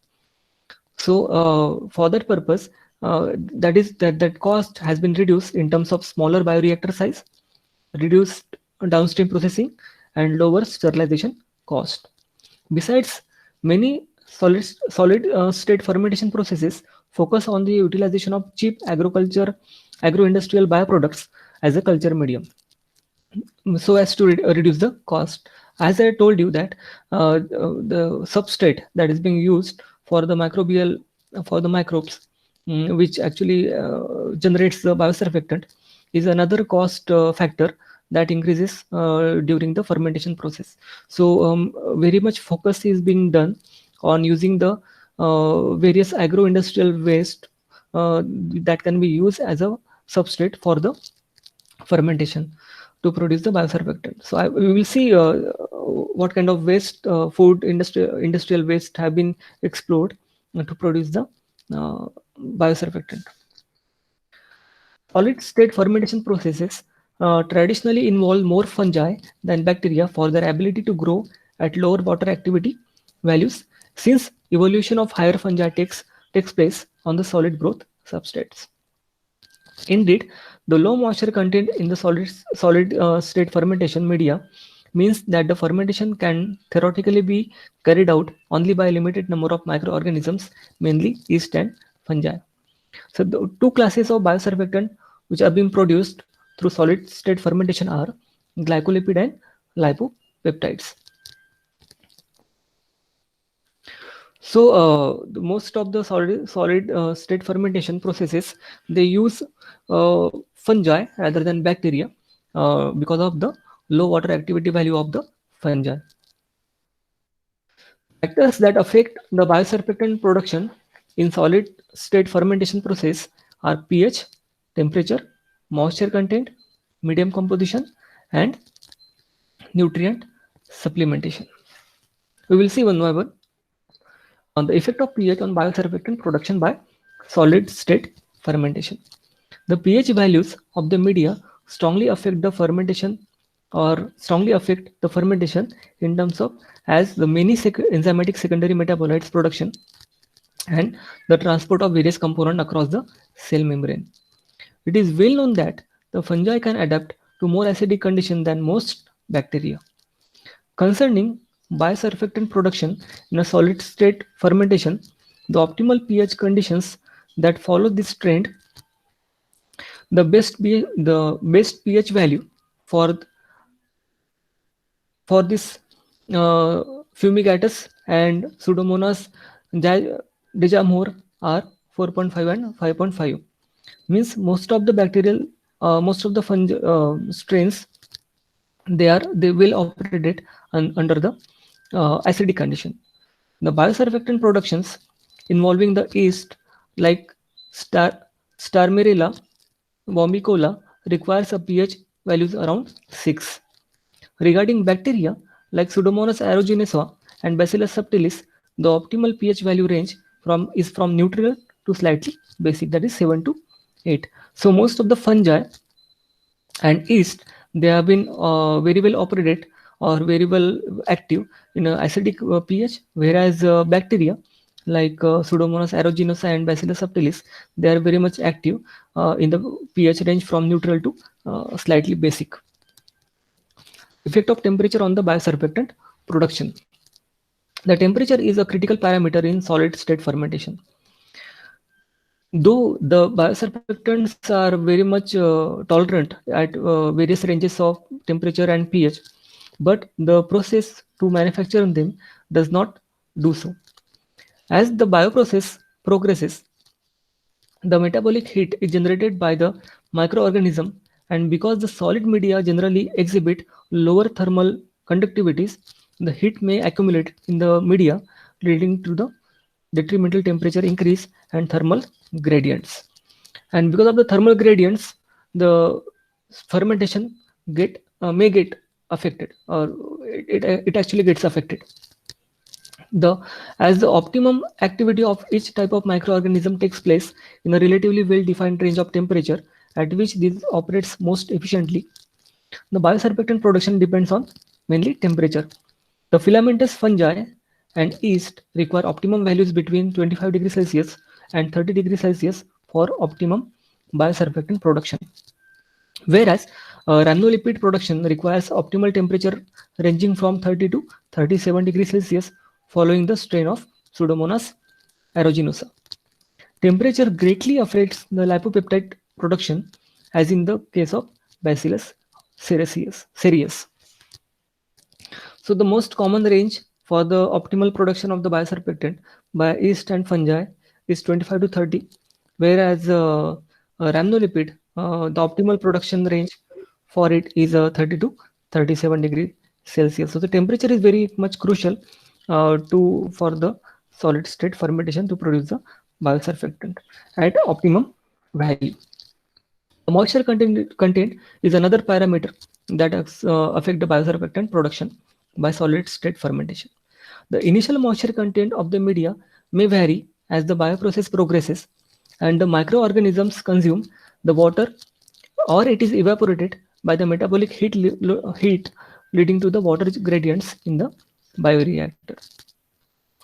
So for that purpose, that cost has been reduced in terms of smaller bioreactor size, reduced downstream processing, and lower sterilization cost. Besides, many solid state fermentation processes focus on the utilization of cheap agro-industrial bioproducts as a culture medium, so as to reduce the cost. As I told you that the substrate that is being used for the microbes, which actually generates the biosurfactant, is another cost factor that increases during the fermentation process. So very much focus is being done on using the various agro-industrial waste that can be used as a substrate for the fermentation to produce the biosurfactant. So we will see what kind of waste, food industrial waste have been explored to produce the biosurfactant. Solid state fermentation processes traditionally involve more fungi than bacteria for their ability to grow at lower water activity values, since evolution of higher fungi takes place on the solid growth substrates. Indeed, the low moisture content in the solid state fermentation media means that the fermentation can theoretically be carried out only by a limited number of microorganisms, mainly yeast and fungi. So the two classes of biosurfactant which are being produced through solid state fermentation are glycolipid and lipopeptides. The most of the solid state fermentation processes, they use fungi rather than bacteria because of the low water activity value of the fungi. Factors that affect the biosurfactant production in solid state fermentation process are pH, temperature, moisture content, medium composition, and nutrient supplementation. We will see one by one on the effect of pH on biosurfactant production by solid state fermentation. The pH values of the media strongly affect the fermentation in terms of as the many enzymatic secondary metabolites production and the transport of various components across the cell membrane. It is well known that the fungi can adapt to more acidic conditions than most bacteria. Concerning biosurfactant production in a solid state fermentation, the optimal pH conditions that follow this trend, the best pH value for this fumigatus and Pseudomonas dejamhor are 4.5 and 5.5. Means most of the most of the strains, they will operate under the acidic condition. The biosurfactant productions involving the yeast like Starmerella bombicola requires a pH values around 6. Regarding bacteria like Pseudomonas aeruginosa and Bacillus subtilis, the optimal pH value range is from neutral to slightly basic, that is 7 to 8. So most of the fungi and yeast, they have been very well operated or very well active in a acidic pH, whereas bacteria like Pseudomonas aeruginosa and Bacillus subtilis, they are very much active in the pH range from neutral to slightly basic. Effect of temperature on the biosurfactant production. The temperature is a critical parameter in solid state fermentation. Though the biosurfactants are very much tolerant at various ranges of temperature and pH, but the process to manufacture them does not do so. As the bioprocess progresses, the metabolic heat is generated by the microorganism, and because the solid media generally exhibit lower thermal conductivities, the heat may accumulate in the media, leading to the detrimental temperature increase and thermal gradients. And because of the thermal gradients, the fermentation may get affected, or it actually gets affected. As the optimum activity of each type of microorganism takes place in a relatively well-defined range of temperature at which this operates most efficiently, the biosurfactant production depends on mainly temperature. The filamentous fungi and yeast require optimum values between 25 degrees Celsius and 30 degrees Celsius for optimum biosurfactant production. Whereas rhamnolipid production requires optimal temperature ranging from 30 to 37 degrees Celsius following the strain of Pseudomonas aeruginosa. Temperature greatly affects the lipopeptide production, as in the case of Bacillus cereus. So the most common range for the optimal production of the biosurfactant by yeast and fungi is 25 to 30, whereas rhamnolipid, the optimal production range for it is 30 to 37 degrees Celsius. So the temperature is very much crucial for the solid state fermentation to produce the biosurfactant at optimum value. The moisture content is another parameter that affect the biosurfactant production by solid state fermentation. The initial moisture content of the media may vary as the bioprocess progresses and the microorganisms consume the water, or it is evaporated by the metabolic heat leading to the water gradients in the bioreactor.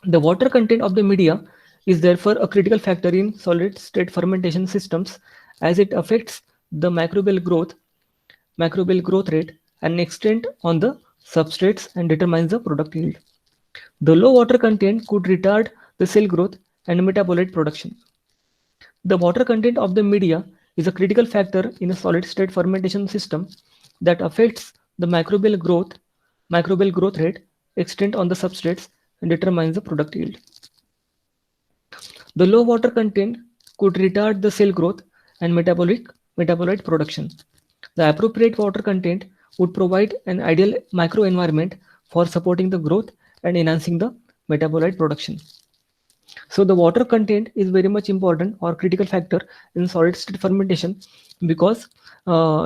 The water content of the media is therefore a critical factor in solid state fermentation systems, as it affects the microbial growth rate and extent on the substrates and determines the product yield. The low water content could retard the cell growth and metabolite production. The water content of the media is a critical factor in a solid state fermentation system that affects the microbial growth rate, extent on the substrates, and determines the product yield. The low water content could retard the cell growth and metabolite production. The appropriate water content would provide an ideal microenvironment for supporting the growth and enhancing the metabolite production. So the water content is very much important or critical factor in solid state fermentation, because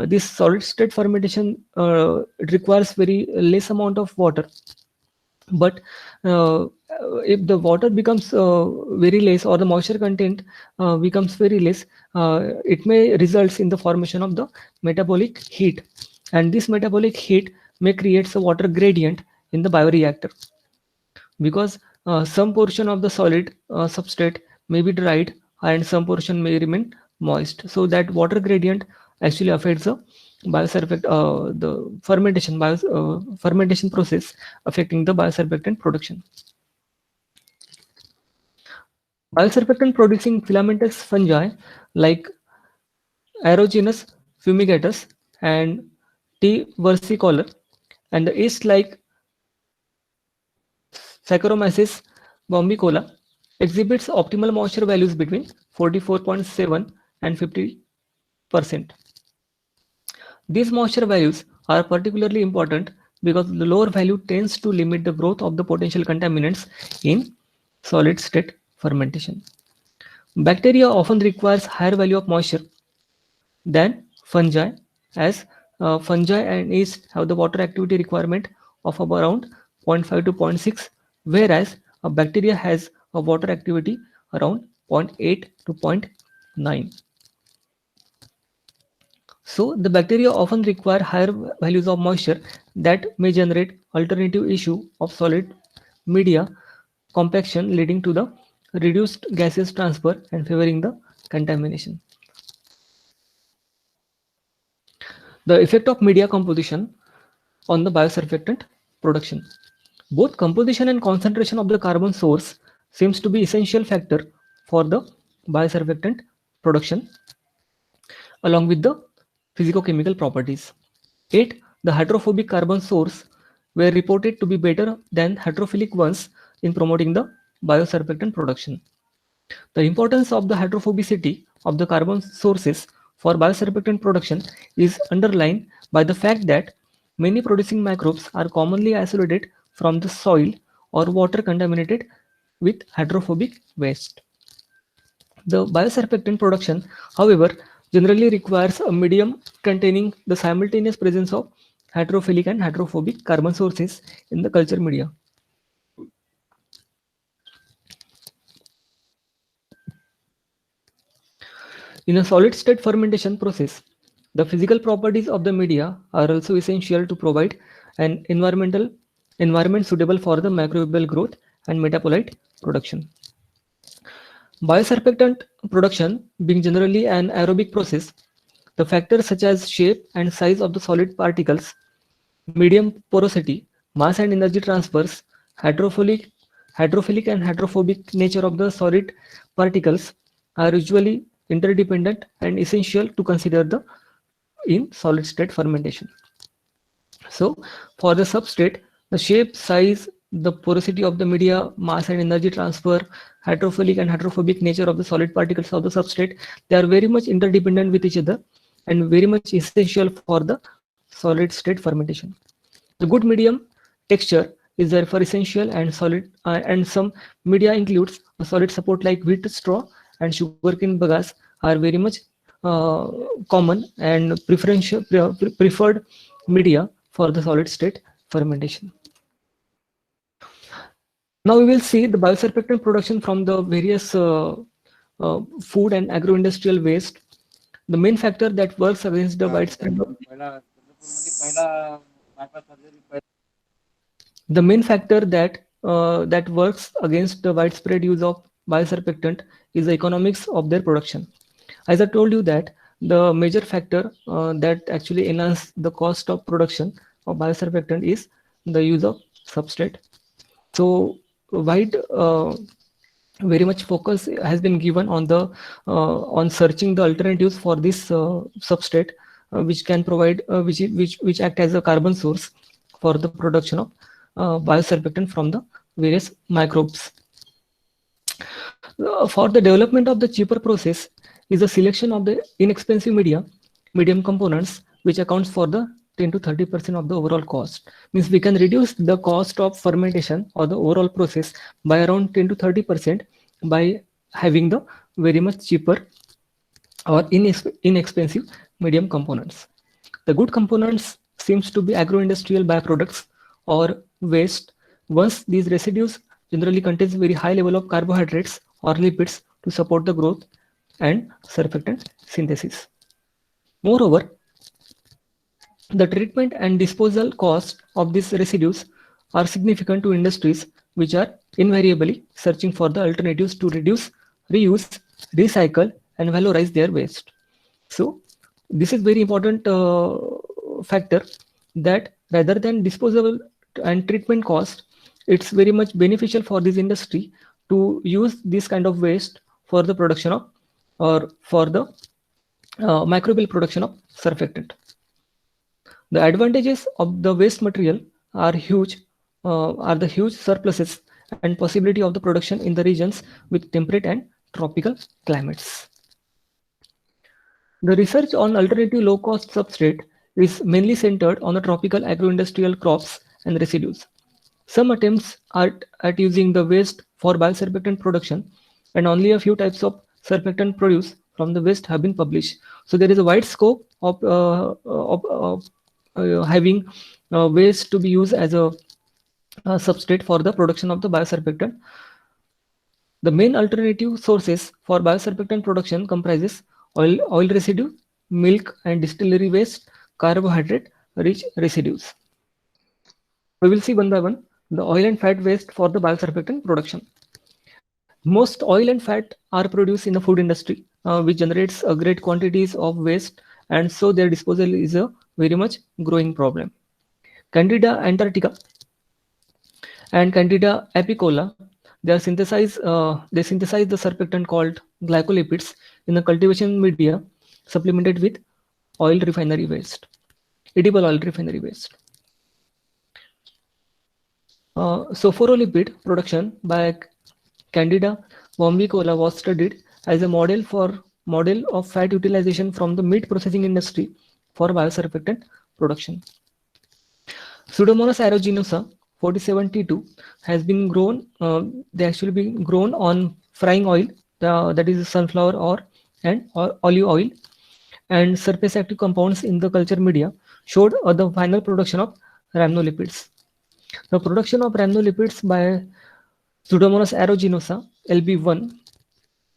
this solid state fermentation it requires very less amount of water. But if the water becomes very less, or the moisture content becomes very less, it may results in the formation of the metabolic heat, and this metabolic heat may create a water gradient in the bioreactor, because some portion of the solid substrate may be dried and some portion may remain moist. So that water gradient actually affects the the fermentation process, affecting the biosurfactant production. Biosurfactant producing filamentous fungi like Aerogenus fumigatus and T. versicolor, and the yeast like Saccharomyces bombicola exhibits optimal moisture values between 44.7 and 50%. These moisture values are particularly important because the lower value tends to limit the growth of the potential contaminants in solid state fermentation. Bacteria often requires higher value of moisture than fungi, as fungi and yeast have the water activity requirement of around 0.5 to 0.6, whereas a bacteria has a water activity around 0.8 to 0.9. So the bacteria often require higher values of moisture that may generate alternative issue of solid media compaction, leading to the reduced gaseous transfer and favoring the contamination. The effect of media composition on the biosurfactant production. Both composition and concentration of the carbon source seems to be essential factor for the biosurfactant production, along with the physicochemical properties. 8. The hydrophobic carbon source were reported to be better than hydrophilic ones in promoting the biosurfactant production. The importance of the hydrophobicity of the carbon sources for biosurfactant production is underlined by the fact that many producing microbes are commonly isolated from the soil or water contaminated with hydrophobic waste. The biosurfactant production, however, generally requires a medium containing the simultaneous presence of hydrophilic and hydrophobic carbon sources in the culture media. In a solid state fermentation process, the physical properties of the media are also essential to provide an environment suitable for the microbial growth and metabolite production. Biosurfactant production being generally an aerobic process, the factors such as shape and size of the solid particles, medium porosity, mass and energy transfers, hydrophilic and hydrophobic nature of the solid particles are usually interdependent and essential to consider in solid state fermentation. So for the substrate, the shape, size, the porosity of the media, mass and energy transfer, hydrophilic and hydrophobic nature of the solid particles of the substrate, they are very much interdependent with each other and very much essential for the solid state fermentation. The good medium texture is therefore essential, and some media includes a solid support like wheat straw and sugarcane bagasse are very much common and preferred media for the solid state fermentation. Now we will see the biosurfactant production from the various food and agro-industrial waste. The main factor that works against the widespread use of biosurfactant is the economics of their production. As I told you that the major factor that actually enhance the cost of production of biosurfactant is the use of substrate. So very much focus has been given on the on searching the alternatives for this substrate, which can provide which act as a carbon source for the production of biosurfactant from the various microbes. For the development of the cheaper process is a selection of the inexpensive medium components, which accounts for the 10 to 30% of the overall cost. Means we can reduce the cost of fermentation or the overall process by around 10 to 30% by having the very much cheaper or inexpensive medium components. The good components seems to be agro-industrial byproducts or waste. Once these residues generally contains very high level of carbohydrates or lipids to support the growth and surfactant synthesis. Moreover, the treatment and disposal cost of these residues are significant to industries which are invariably searching for the alternatives to reduce, reuse, recycle, and valorize their waste. So, this is very important factor that rather than disposable and treatment cost, it's very much beneficial for this industry to use this kind of waste for the production of or for the microbial production of surfactant. The advantages of the waste material are huge, are the huge surpluses and possibility of the production in the regions with temperate and tropical climates. The research on alternative low-cost substrate is mainly centered on the tropical agro-industrial crops and residues. Some attempts are at using the waste for biosurfactant production, and only a few types of surfactant produced from the waste have been published. So there is a wide scope of having waste to be used as a substrate for the production of the biosurfactant. The main alternative sources for biosurfactant production comprises oil residue, milk and distillery waste, carbohydrate-rich residues. We will see one by one the oil and fat waste for the biosurfactant production. Most oil and fat are produced in the food industry, which generates great quantities of waste, and so their disposal is a very much growing problem. Candida antarctica and Candida apicola, they synthesize the surfactant called glycolipids in the cultivation media supplemented with oil refinery waste, edible oil refinery waste. Sophorophyllid production by Candida bombicola was studied as a model of fat utilization from the meat processing industry for biosurfactant production. Pseudomonas aeruginosa 47T2 has been grown. They actually been grown on frying oil, that is sunflower oil and olive oil, and surface active compounds in the culture media showed the final production of rhamnolipids. The production of rhamnolipids by Pseudomonas aeruginosa LB1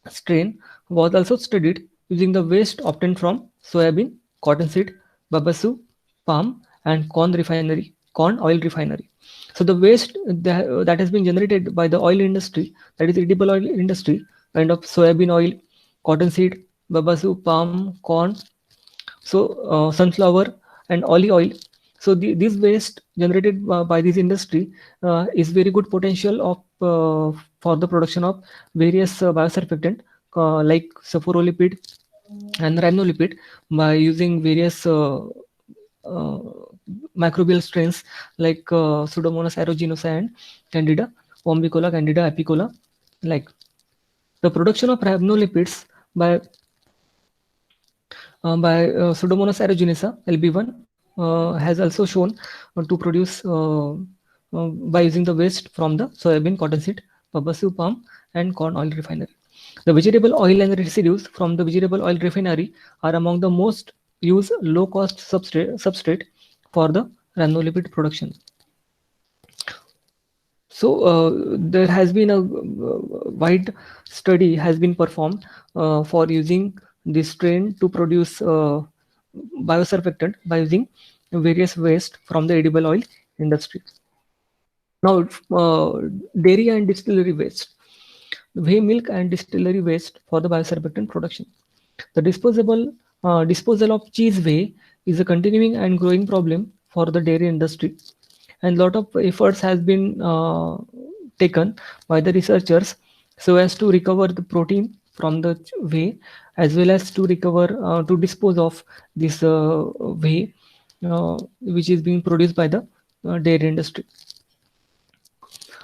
strain was also studied using the waste obtained from soybean, cottonseed, babassu, palm, and corn oil refinery. So the waste that has been generated by the oil industry, that is edible oil industry, kind of soybean oil, cottonseed, babassu, palm, corn, so sunflower and olive oil. So this waste generated by this industry is very good potential of for the production of various biosurfactant like sophorophyllid and rhamnolipid by using various microbial strains like Pseudomonas aeruginosa and Candida bombicola, Candida apicola. Like the production of rhamnolipids by Pseudomonas aeruginosa LB1 has also shown to produce by using the waste from the soybean, cottonseed, babassu, palm, and corn oil refinery. The vegetable oil and residues from the vegetable oil refinery are among the most used low-cost substrate for the rhamnolipid production. So there has been a wide study has been performed for using this strain to produce biosurfactant by using various waste from the edible oil industry. Now, dairy and distillery waste, whey milk and distillery waste for the biosurfactant production. The disposal of cheese whey is a continuing and growing problem for the dairy industry, and lot of efforts has been taken by the researchers so as to recover the protein from the whey, as well as to recover to dispose of this whey which is being produced by the dairy industry.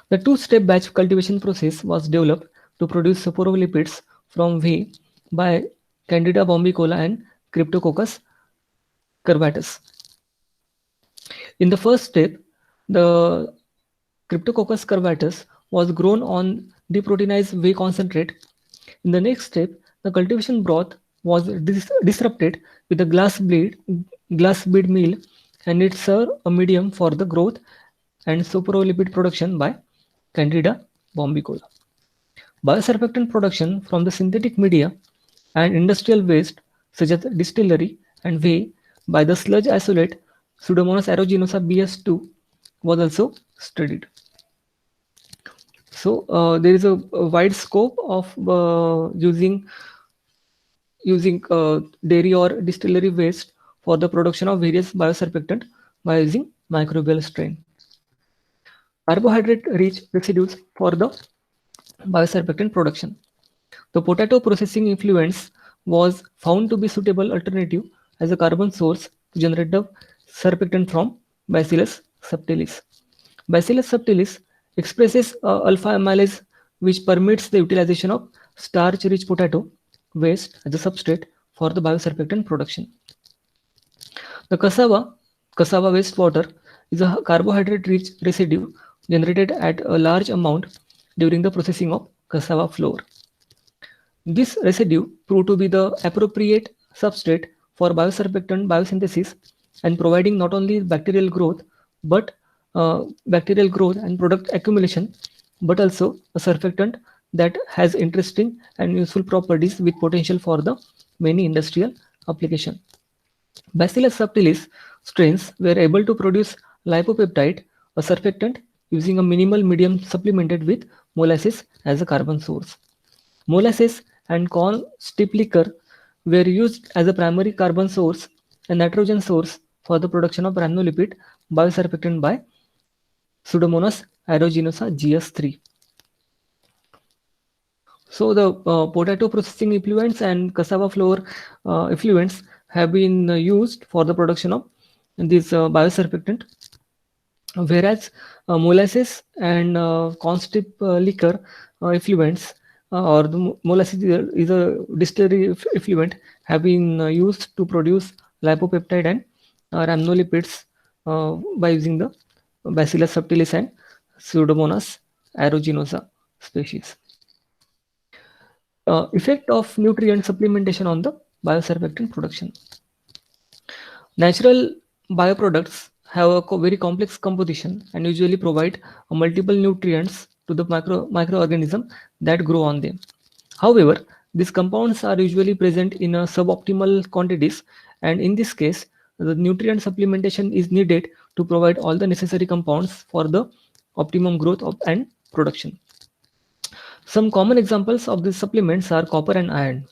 The two-step batch cultivation process was developed to produce saporolipids from whey by Candida bombicola and Cryptococcus curvatus. In the first step, the Cryptococcus curvatus was grown on deproteinized whey concentrate. In the next step, the cultivation broth was disrupted with a glass bead meal, and it served a medium for the growth and saporolipid production by Candida bombicola. Biosurfactant production from the synthetic media and industrial waste such as distillery and whey by the sludge isolate Pseudomonas aeruginosa BS2 was also studied. So there is a wide scope of using dairy or distillery waste for the production of various biosurfactant by using microbial strain. Carbohydrate-rich residues for the biosurfactant production. The potato processing effluents was found to be suitable alternative as a carbon source to generate the surfactant from Bacillus subtilis. Bacillus subtilis expresses alpha amylase, which permits the utilization of starch-rich potato waste as a substrate for the biosurfactant production. The cassava wastewater is a carbohydrate-rich residue generated at a large amount during the processing of cassava flour. This residue proved to be the appropriate substrate for biosurfactant biosynthesis and providing not only bacterial growth and product accumulation, but also a surfactant that has interesting and useful properties with potential for the many industrial application. Bacillus subtilis strains were able to produce lipopeptide, a surfactant using a minimal medium supplemented with molasses as a carbon source. Molasses and corn stip liquor were used as a primary carbon source and nitrogen source for the production of rhamnolipid biosurfactant by Pseudomonas aeruginosa GS3. So the potato processing effluents and cassava flour effluents have been used for the production of this biosurfactant, whereas molasses and corn stip liquor effluents or the molasses is a distillery effluent have been used to produce lipopeptide and rhamnolipids by using the Bacillus subtilis and Pseudomonas aeruginosa species. Effect of nutrient supplementation on the biosurfactant production. Natural bioproducts have a very complex composition and usually provide multiple nutrients to the microorganism that grow on them. However, these compounds are usually present in suboptimal quantities, and in this case, the nutrient supplementation is needed to provide all the necessary compounds for the optimum growth and production. Some common examples of these supplements are copper and iron.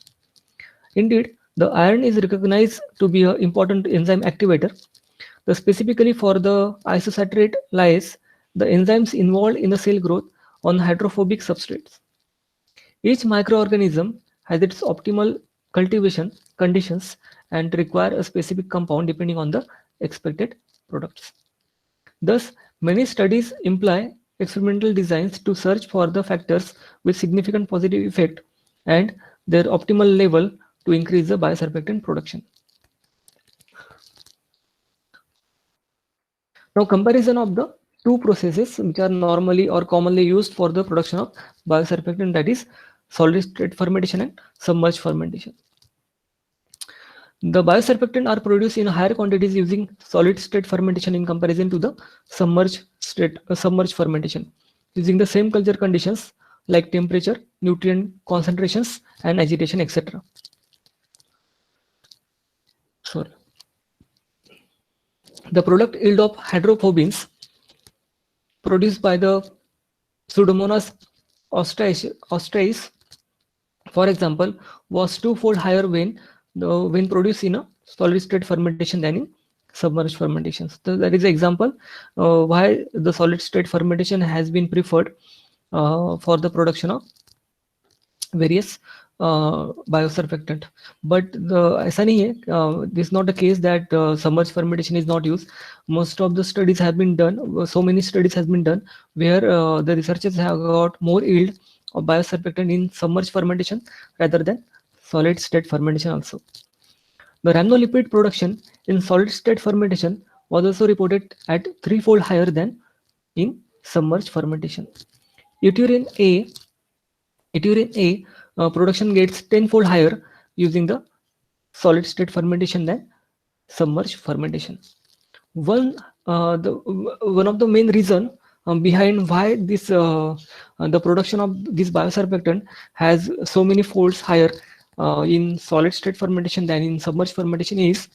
Indeed, the iron is recognized to be an important enzyme activator. Specifically for the isosaturate lyase, the enzymes involved in the cell growth on hydrophobic substrates. Each microorganism has its optimal cultivation conditions and require a specific compound depending on the expected products. Thus, many studies employ experimental designs to search for the factors with significant positive effect and their optimal level to increase the biosurfactant production. Now, comparison of the two processes which are normally or commonly used for the production of biosurfactant, that is solid state fermentation and submerged fermentation. The biosurfactant are produced in higher quantities using solid state fermentation in comparison to the submerged fermentation, using the same culture conditions like temperature, nutrient concentrations, and agitation, etc. Sorry. The product yield of hydrophobins produced by the Pseudomonas austraeis, for example, was twofold higher when produced in a solid state fermentation than in submerged fermentation. So that is an example why the solid state fermentation has been preferred for the production of various biosurfactant. But ऐसा नहीं है, this is not the case that submerged fermentation is not used. Most of the studies have been done, so many studies has been done where the researchers have got more yield of biosurfactant in submerged fermentation rather than solid state fermentation also. The rhamnolipid production in solid state fermentation was also reported at threefold higher than in submerged fermentation. Yttrium A production gets tenfold higher using the solid state fermentation than submerged fermentation. One of the main reason behind why the production of this biosurfactant has so many folds higher in solid state fermentation than in submerged fermentation is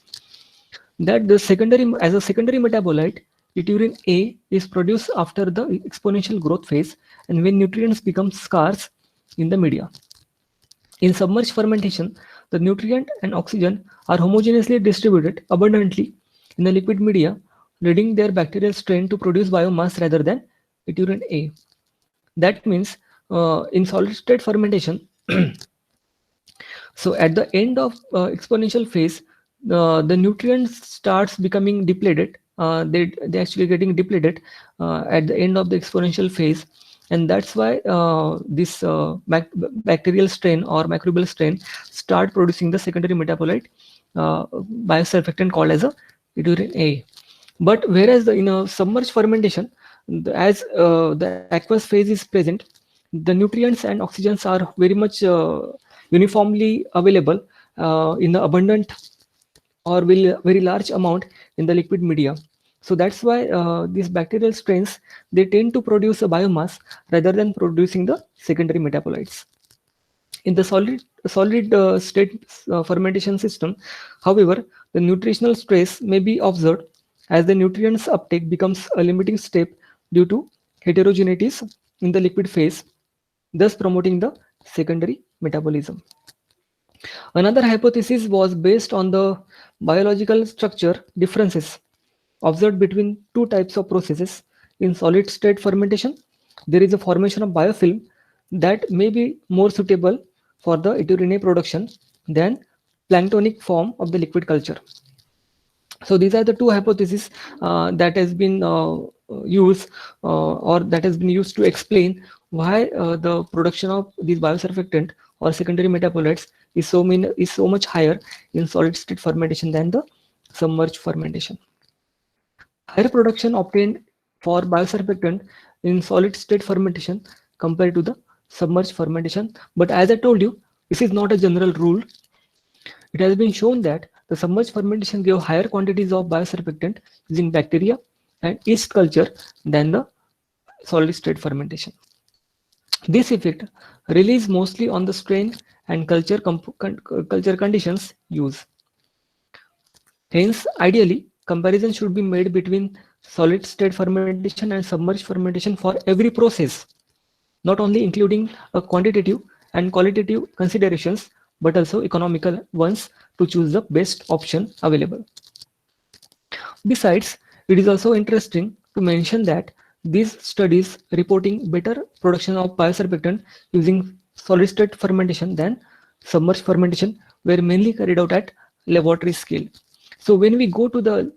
that as a secondary metabolite, yttrium A is produced after the exponential growth phase and when nutrients become scarce in the media. In submerged fermentation, the nutrient and oxygen are homogeneously distributed abundantly in the liquid media, leading their bacterial strain to produce biomass rather than yttrium A. That means in solid state fermentation, so at the end of exponential phase, the nutrients starts becoming depleted. They actually getting depleted at the end of the exponential phase, and that's why this bacterial strain or microbial strain start producing the secondary metabolite biosurfactant called as a yttrium A. But whereas in a submerged fermentation, as the aqueous phase is present, the nutrients and oxygens are very much uniformly available in the abundant or very large amount in the liquid media. So that's why these bacterial strains, they tend to produce a biomass rather than producing the secondary metabolites. In the solid state fermentation system, however, the nutritional stress may be observed as the nutrients uptake becomes a limiting step due to heterogeneities in the liquid phase, thus promoting the secondary metabolism. Another hypothesis was based on the biological structure differences observed between two types of processes. In solid state fermentation, there is a formation of biofilm that may be more suitable for the yttrium A production than planktonic form of the liquid culture. So these are the two hypotheses that has been used or that has been used to explain why the production of these biosurfactant or secondary metabolites is so much higher in solid state fermentation than the submerged fermentation. Higher production obtained for biosurfactant in solid state fermentation compared to the submerged fermentation. But as I told you, this is not a general rule. It has been shown that the submerged fermentation gave higher quantities of biosurfactant using bacteria and yeast culture than the solid state fermentation. This effect relies mostly on the strain and culture conditions used. Hence, ideally, comparison should be made between solid state fermentation and submerged fermentation for every process, not only including a quantitative and qualitative considerations, but also economical ones to choose the best option available. Besides, it is also interesting to mention that these studies reporting better production of biosurfactant using solid state fermentation than submerged fermentation were mainly carried out at laboratory scale. So when we go to the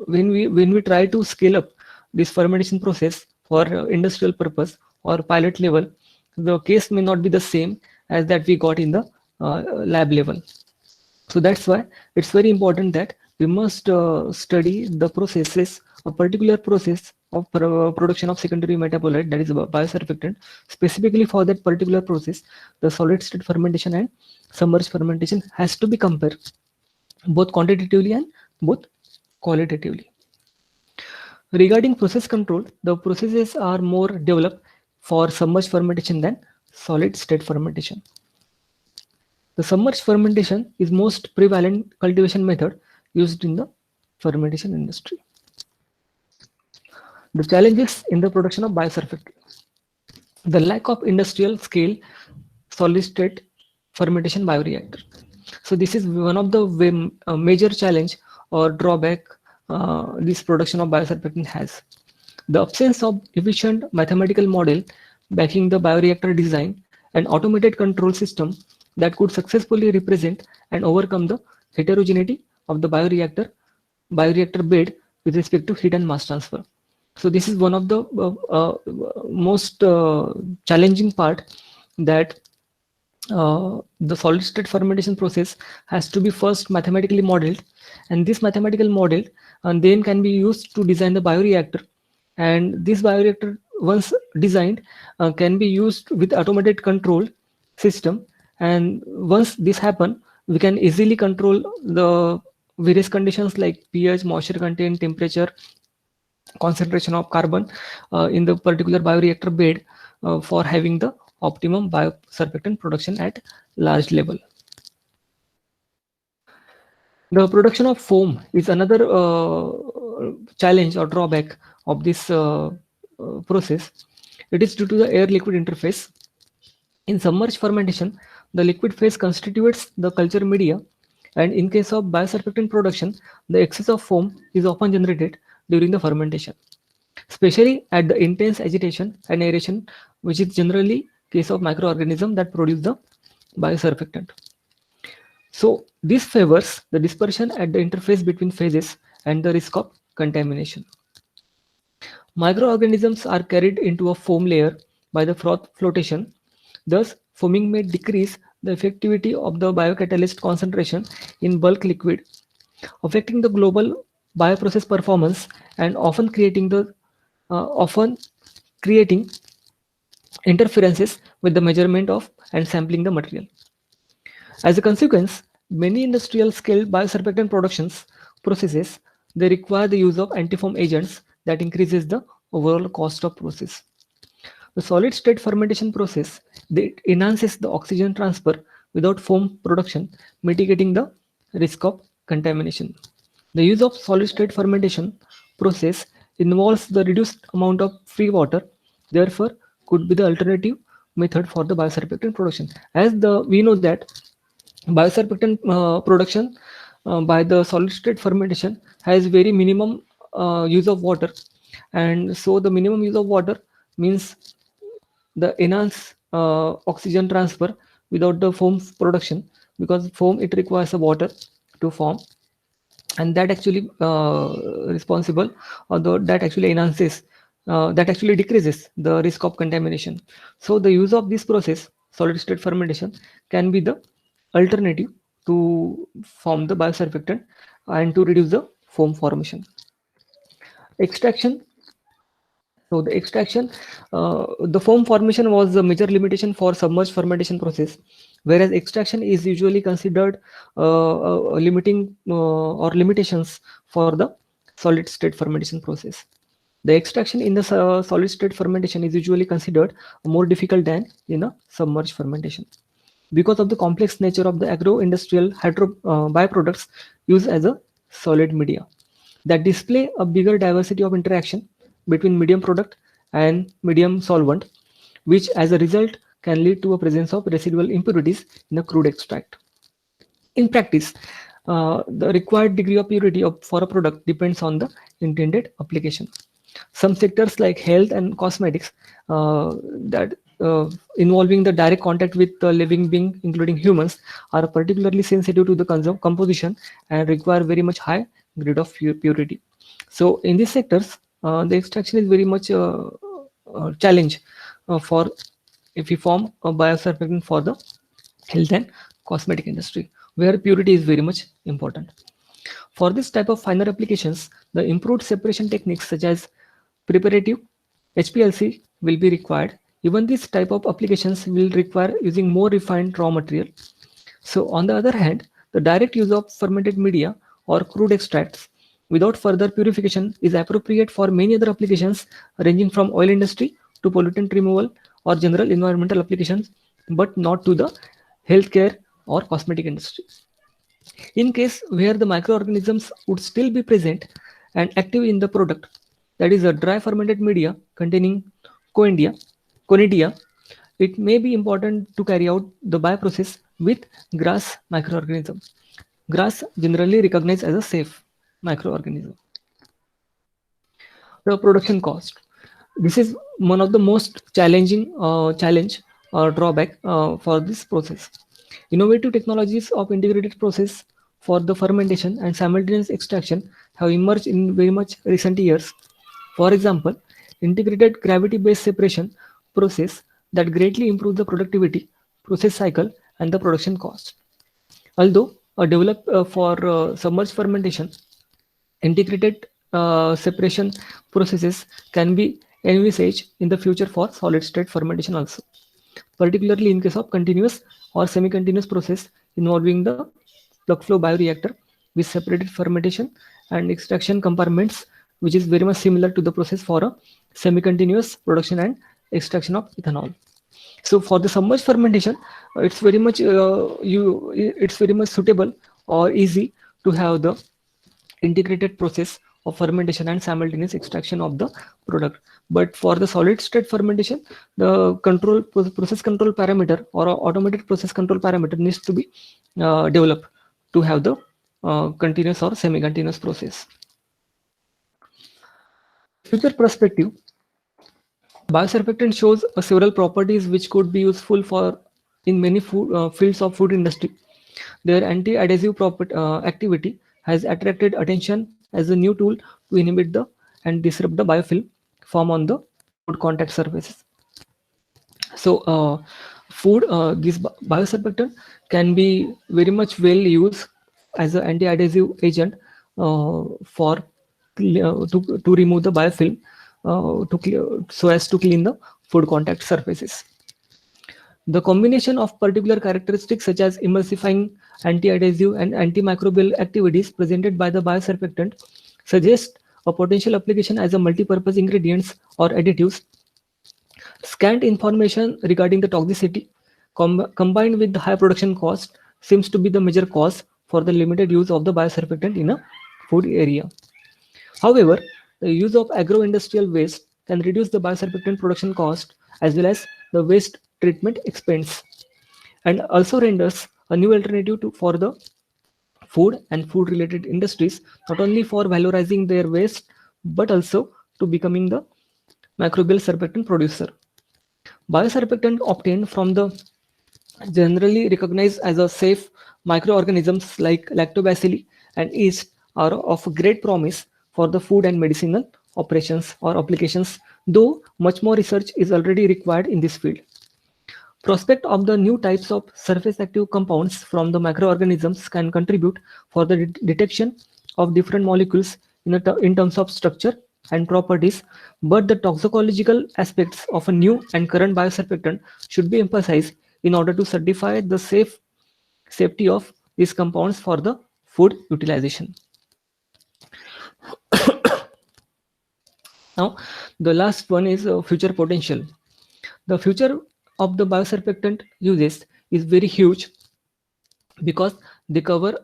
when we try to scale up this fermentation process for industrial purpose or pilot level, the case may not be the same as that we got in the lab level. So that's why it's very important that we must study the processes, a particular process of production of secondary metabolite, that is biosurfactant. Specifically for that particular process, the solid state fermentation and submerged fermentation has to be compared both quantitatively and both qualitatively. Regarding process control, the processes are more developed for submerged fermentation than solid state fermentation. The submerged fermentation is most prevalent cultivation method used in the fermentation industry. The challenges in the production of biosurfactant. The lack of industrial scale solid state fermentation bioreactor. So this is one of the major challenge or drawback this production of biosurfactant has. The absence of efficient mathematical model backing the bioreactor design and automated control system that could successfully represent and overcome the heterogeneity of the bioreactor bed with respect to heat and mass transfer. So this is one of the most challenging part, that the solid state fermentation process has to be first mathematically modeled, and this mathematical model and then can be used to design the bioreactor. And this bioreactor, once designed, can be used with automated control system. And once this happen, we can easily control the various conditions like pH, moisture content, temperature, concentration of carbon in the particular bioreactor bed, for having the optimum biosurfactant production at large level. The production of foam is another challenge or drawback of this process. It is due to the air-liquid interface. In submerged fermentation, the liquid phase constitutes the culture media, and in case of biosurfactant production, the excess of foam is often generated during the fermentation, especially at the intense agitation and aeration, which is generally case of microorganism that produce the biosurfactant. So this favors the dispersion at the interface between phases and the risk of contamination. Microorganisms are carried into a foam layer by the froth flotation. Thus, foaming may decrease the effectivity of the biocatalyst concentration in bulk liquid, affecting the global bioprocess performance and often creating interferences with the measurement of and sampling the material. As a consequence, many industrial scale biosurfactant productions processes, they require the use of antifoam agents that increases the overall cost of process. The solid state fermentation process, that enhances the oxygen transfer without foam production, mitigating the risk of contamination. The use of solid state fermentation process involves the reduced amount of free water, therefore could be the alternative method for the biosurfactant production. As we know that biosurfactant production by the solid state fermentation has very minimum use of water, and so the minimum use of water means the enhanced oxygen transfer without the foam production, because foam, it requires a water to form, and that actually responsible, although that actually enhances, that actually decreases the risk of contamination. So the use of this process, solid state fermentation, can be the alternative to form the biosurfactant and to reduce the foam formation. Extraction. So the extraction, the foam formation was the major limitation for submerged fermentation process, whereas extraction is usually considered limiting or limitations for the solid state fermentation process. The extraction in the solid state fermentation is usually considered more difficult than in a submerged fermentation, because of the complex nature of the agro-industrial byproducts used as a solid media that display a bigger diversity of interaction between medium product and medium solvent, which as a result can lead to a presence of residual impurities in a crude extract. In practice, the required degree of purity for a product depends on the intended application. Some sectors like health and cosmetics, that involving the direct contact with the living being, including humans, are particularly sensitive to the composition and require very much high grade of purity. So in these sectors, the extraction is very much a challenge for if we form a biosurfactant for the health and cosmetic industry, where purity is very much important. For this type of finer applications, the improved separation techniques such as preparative HPLC will be required. Even this type of applications will require using more refined raw material. So on the other hand, the direct use of fermented media or crude extracts without further purification is appropriate for many other applications, ranging from oil industry to pollutant removal or general environmental applications, but not to the healthcare or cosmetic industry. In case where the microorganisms would still be present and active in the product, that is a dry fermented media containing conidia, it may be important to carry out the bioprocess with GRAS microorganism. GRAS generally recognized as a safe microorganism. The production cost. This is one of the most challenging challenge or drawback for this process. Innovative technologies of integrated process for the fermentation and simultaneous extraction have emerged in very much recent years. For example, integrated gravity-based separation process that greatly improve the productivity, process cycle, and the production cost. Although developed for submerged fermentation, integrated separation processes can be envisaged in the future for solid-state fermentation also, particularly in case of continuous or semi-continuous process involving the plug flow bioreactor with separated fermentation and extraction compartments, which is very much similar to the process for a semi-continuous production and extraction of ethanol. So for the submerged fermentation, it's very much suitable or easy to have the integrated process of fermentation and simultaneous extraction of the product. But for the solid state fermentation, the process control parameter or automated process control parameter needs to be developed to have the continuous or semi-continuous process. Future perspective, biosurfactant shows several properties which could be useful for in many fields of food industry. Their anti-adhesive activity has attracted attention as a new tool to inhibit the and disrupt the biofilm form on the food contact surfaces. So this biosurfactant can be very much well used as an anti-adhesive agent for to remove the biofilm so as to clean the food contact surfaces. The combination of particular characteristics such as emulsifying, anti-adhesive, and antimicrobial activities presented by the biosurfactant suggest a potential application as a multi-purpose ingredients or additives. Scant information regarding the toxicity combined with the high production cost seems to be the major cause for the limited use of the biosurfactant in a food area. However, the use of agro-industrial waste can reduce the biosurfactant production cost as well as the waste treatment expense, and also renders a new alternative for the food and food related industries, not only for valorizing their waste but also to becoming the microbial surfactant producer. Biosurfactant obtained from the generally recognized as a safe microorganisms like lactobacilli and yeast are of great promise for the food and medicinal operations or applications, though much more research is already required in this field. Prospect of the new types of surface active compounds from the microorganisms can contribute for the detection of different molecules in terms of structure and properties, but the toxicological aspects of a new and current biosurfactant should be emphasized in order to certify the safety of these compounds for the food utilization. Now, the last one is future potential. The future of the biosurfactant uses is very huge because they cover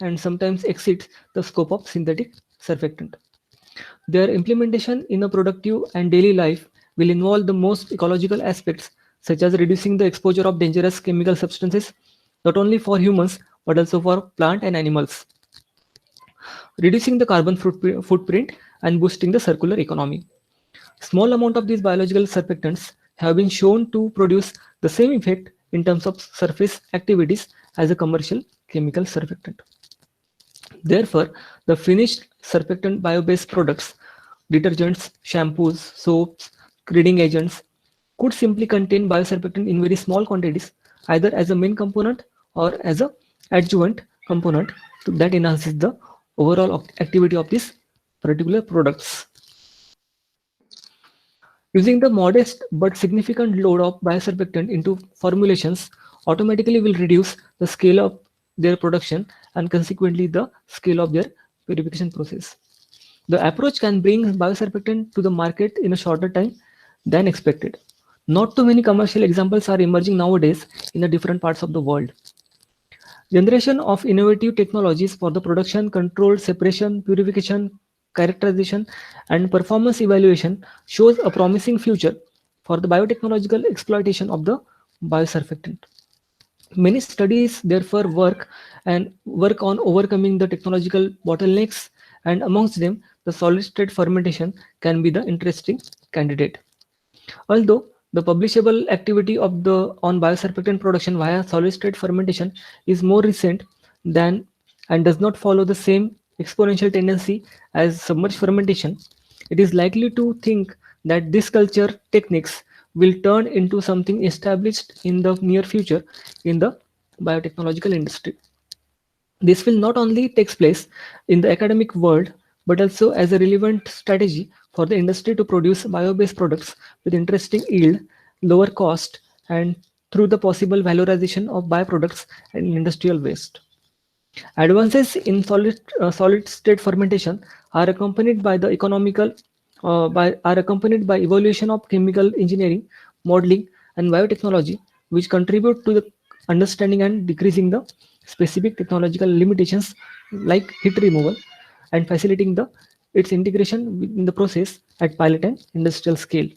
and sometimes exceed the scope of synthetic surfactant. Their implementation in a productive and daily life will involve the most ecological aspects, such as reducing the exposure of dangerous chemical substances, not only for humans but also for plant and animals, reducing the carbon footprint and boosting the circular economy. Small amount of these biological surfactants have been shown to produce the same effect in terms of surface activities as a commercial chemical surfactant. Therefore, the finished surfactant bio-based products, detergents, shampoos, soaps, cleaning agents, could simply contain biosurfactant in very small quantities, either as a main component or as a adjuvant component that enhances the overall activity of these particular products. Using the modest but significant load of biosurfactant into formulations automatically will reduce the scale of their production and consequently the scale of their purification process. The approach can bring biosurfactant to the market in a shorter time than expected. Not too many commercial examples are emerging nowadays in the different parts of the world. Generation of innovative technologies for the production, control, separation, purification, characterization, and performance evaluation shows a promising future for the biotechnological exploitation of the biosurfactant. Many studies therefore work on overcoming the technological bottlenecks, and amongst them, the solid-state fermentation can be the interesting candidate. Although the publishable activity on biosurfactant production via solid-state fermentation is more recent than and does not follow the same exponential tendency as submerged fermentation, It is likely to think that this culture techniques will turn into something established in the near future in the biotechnological industry. This will not only takes place in the academic world, but also as a relevant strategy for the industry to produce bio-based products with interesting yield, lower cost, and through the possible valorization of byproducts and industrial waste. Advances in solid state fermentation are accompanied by the economical by are accompanied by evolution of chemical engineering, modeling, and biotechnology, which contribute to the understanding and decreasing the specific technological limitations like heat removal and facilitating the its integration within the process at pilot and industrial scale.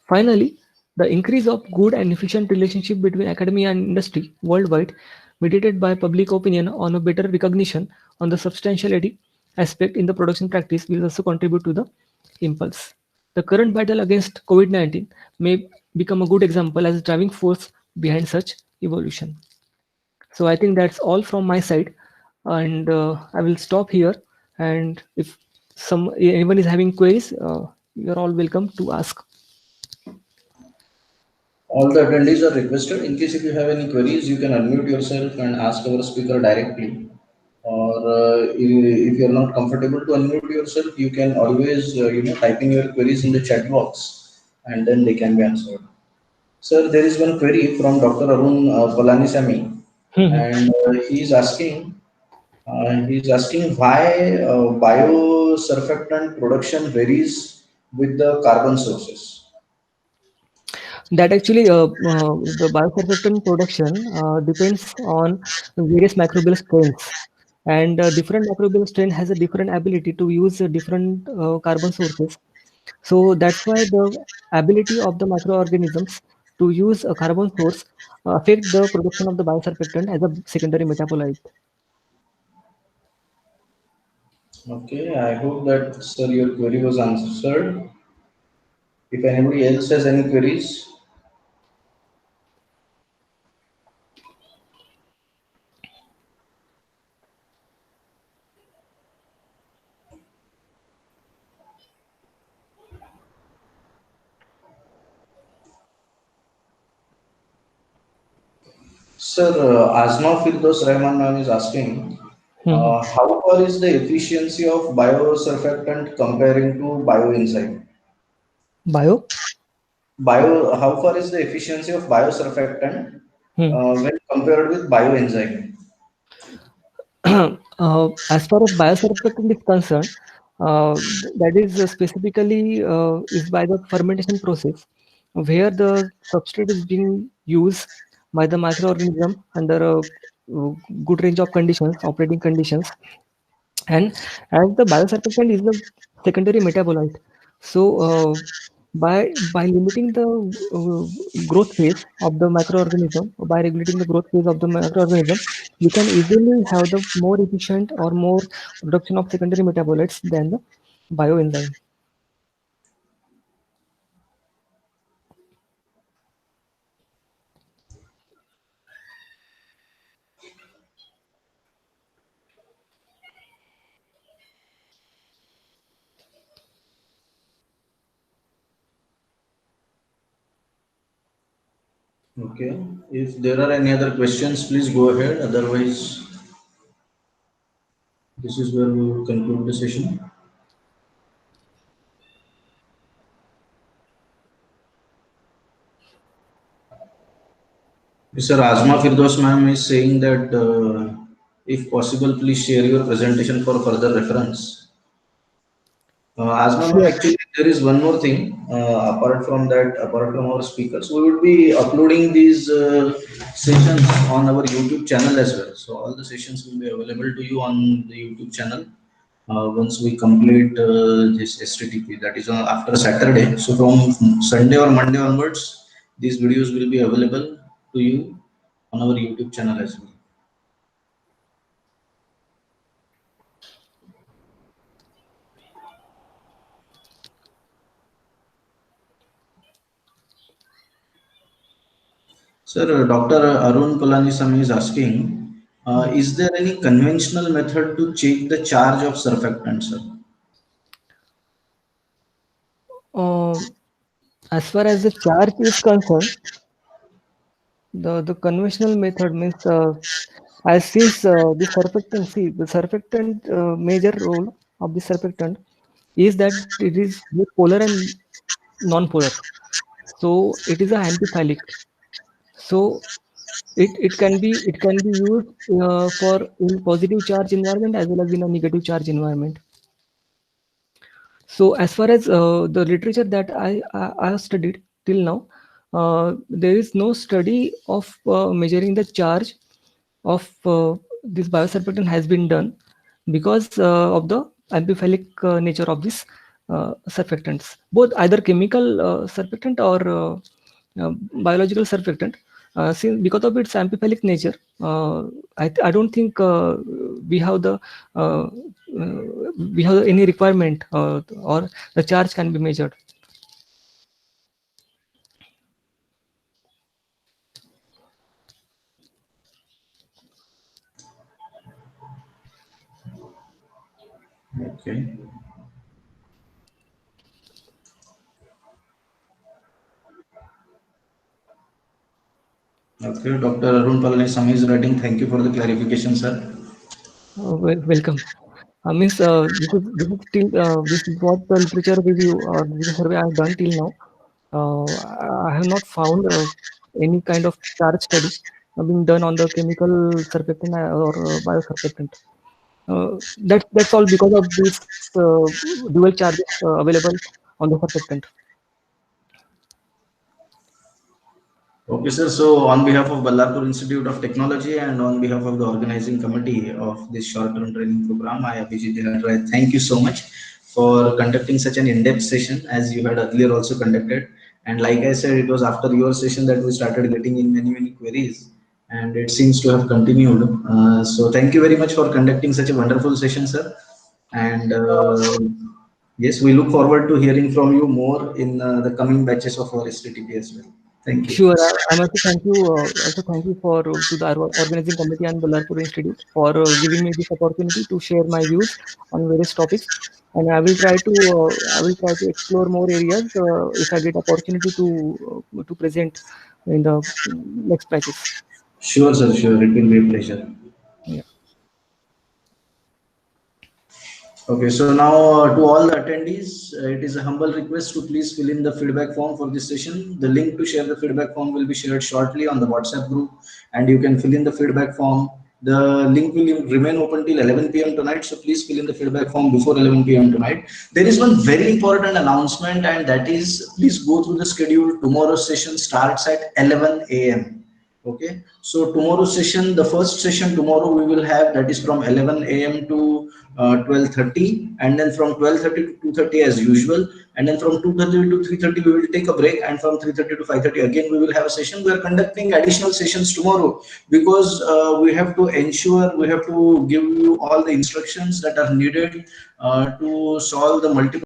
Finally, the increase of good and efficient relationship between academia and industry worldwide, mediated by public opinion on a better recognition on the substantiality aspect in the production practice, will also contribute to the impulse. The current battle against COVID-19 may become a good example as a driving force behind such evolution. So I think that's all from my side, and I will stop here. And if anyone is having queries, you're all welcome to ask. All the attendees are requested. In case if you have any queries, you can unmute yourself and ask our speaker directly. Or if you're not comfortable to unmute yourself, you can always type in your queries in the chat box, and then they can be answered. Sir, there is one query from Dr. Arun Palanisamy, and he's asking why biosurfactant production varies with the carbon sources. That actually the biosurfactant production depends on various microbial strains, and different microbial strain has a different ability to use different carbon sources. So that's why the ability of the microorganisms to use a carbon source affect the production of the biosurfactant as a secondary metabolite. Okay, I hope that, sir, your query was answered. If anybody else has any queries, sir, Azma Firdos Rahman ma'am is asking, Mhm. how far is the efficiency of biosurfactant comparing to bioenzyme? Bio. How far is the efficiency of biosurfactant Hmm. when compared with bioenzyme? As far as biosurfactant is concerned, that is specifically is by the fermentation process, where the substrate is being used by the microorganism under a good range of conditions, operating conditions, and as the biosurfactant is the secondary metabolite, so by limiting the growth phase of the microorganism, by regulating the growth phase of the microorganism, we can easily have the more efficient or more production of secondary metabolites than the bioenzyme. Okay. If there are any other questions, please go ahead. Otherwise, this is where we will conclude the session. Mr. Azma Firdos ma'am is saying that if possible, please share your presentation for further reference. Azma ma'am, Sure. actually, there is one more thing. Apart from that, apart from our speakers, we would be uploading these sessions on our YouTube channel as well. So all the sessions will be available to you on the YouTube channel once we complete this STTP. That is after Saturday. So from Sunday or Monday onwards, these videos will be available to you on our YouTube channel as well. Sir, Dr. Arun Palanisamy is asking, is there any conventional method to check the charge of surfactant, sir? As far as the charge is concerned, the conventional method means as since the surfactant, see the surfactant major role of the surfactant is that it is both polar and non-polar. So it is a antiphalic. So it can be used for in positive charge environment as well as in a negative charge environment. So as far as the literature that I have studied till now, there is no study of measuring the charge of this biosurfactant has been done because of the amphiphilic nature of this surfactants, both either chemical surfactant or biological surfactant. Since because of its amphiphilic nature, I don't think we have the uh, we have any requirement or the charge can be measured. Okay. Okay, Dr. Arun Palaniswamy is writing. Thank you for the clarification, sir. Welcome. Means this is still this is what the literature review or the survey I have done till now. I have not found any kind of charge study being done on the chemical surfactant or biosurfactant. That's all because of this dual charges available on the surfactant. Okay, sir. So, on behalf of Ballarpur Institute of Technology and on behalf of the organizing committee of this short-term training program, I, Abhijit Dhinatra, thank you so much for conducting such an in-depth session as you had earlier also conducted. And like I said, it was after your session that we started getting in many queries, and it seems to have continued. So, thank you very much for conducting such a wonderful session, sir. And yes, we look forward to hearing from you more in the coming batches of our STTP as well. Thank you. Sure. I also thank you. Also thank you for to the organizing committee and Ballarpur Institute for giving me this opportunity to share my views on various topics. And I will try to explore more areas if I get opportunity to present in the next batches. Sure, sir, sure. It will be a pleasure. Yeah. Okay, so now to all the attendees, it is a humble request to please fill in the feedback form for this session. The link to share the feedback form will be shared shortly on the WhatsApp group, and you can fill in the feedback form. The link will remain open till 11 p.m. tonight, so please fill in the feedback form before 11 p.m. tonight. There is one very important announcement, and that is please go through the schedule. Tomorrow's session starts at 11 a.m. Okay, so tomorrow's session, the first session tomorrow we will have, that is from 11 a.m. to 12:30, and then from 12:30 to 2:30 as usual, and then from 2:30 to 3:30 we will take a break, and from 3:30 to 5:30 again we will have a session. We are conducting additional sessions tomorrow because we have to ensure, we have to give you all the instructions that are needed to solve the multiple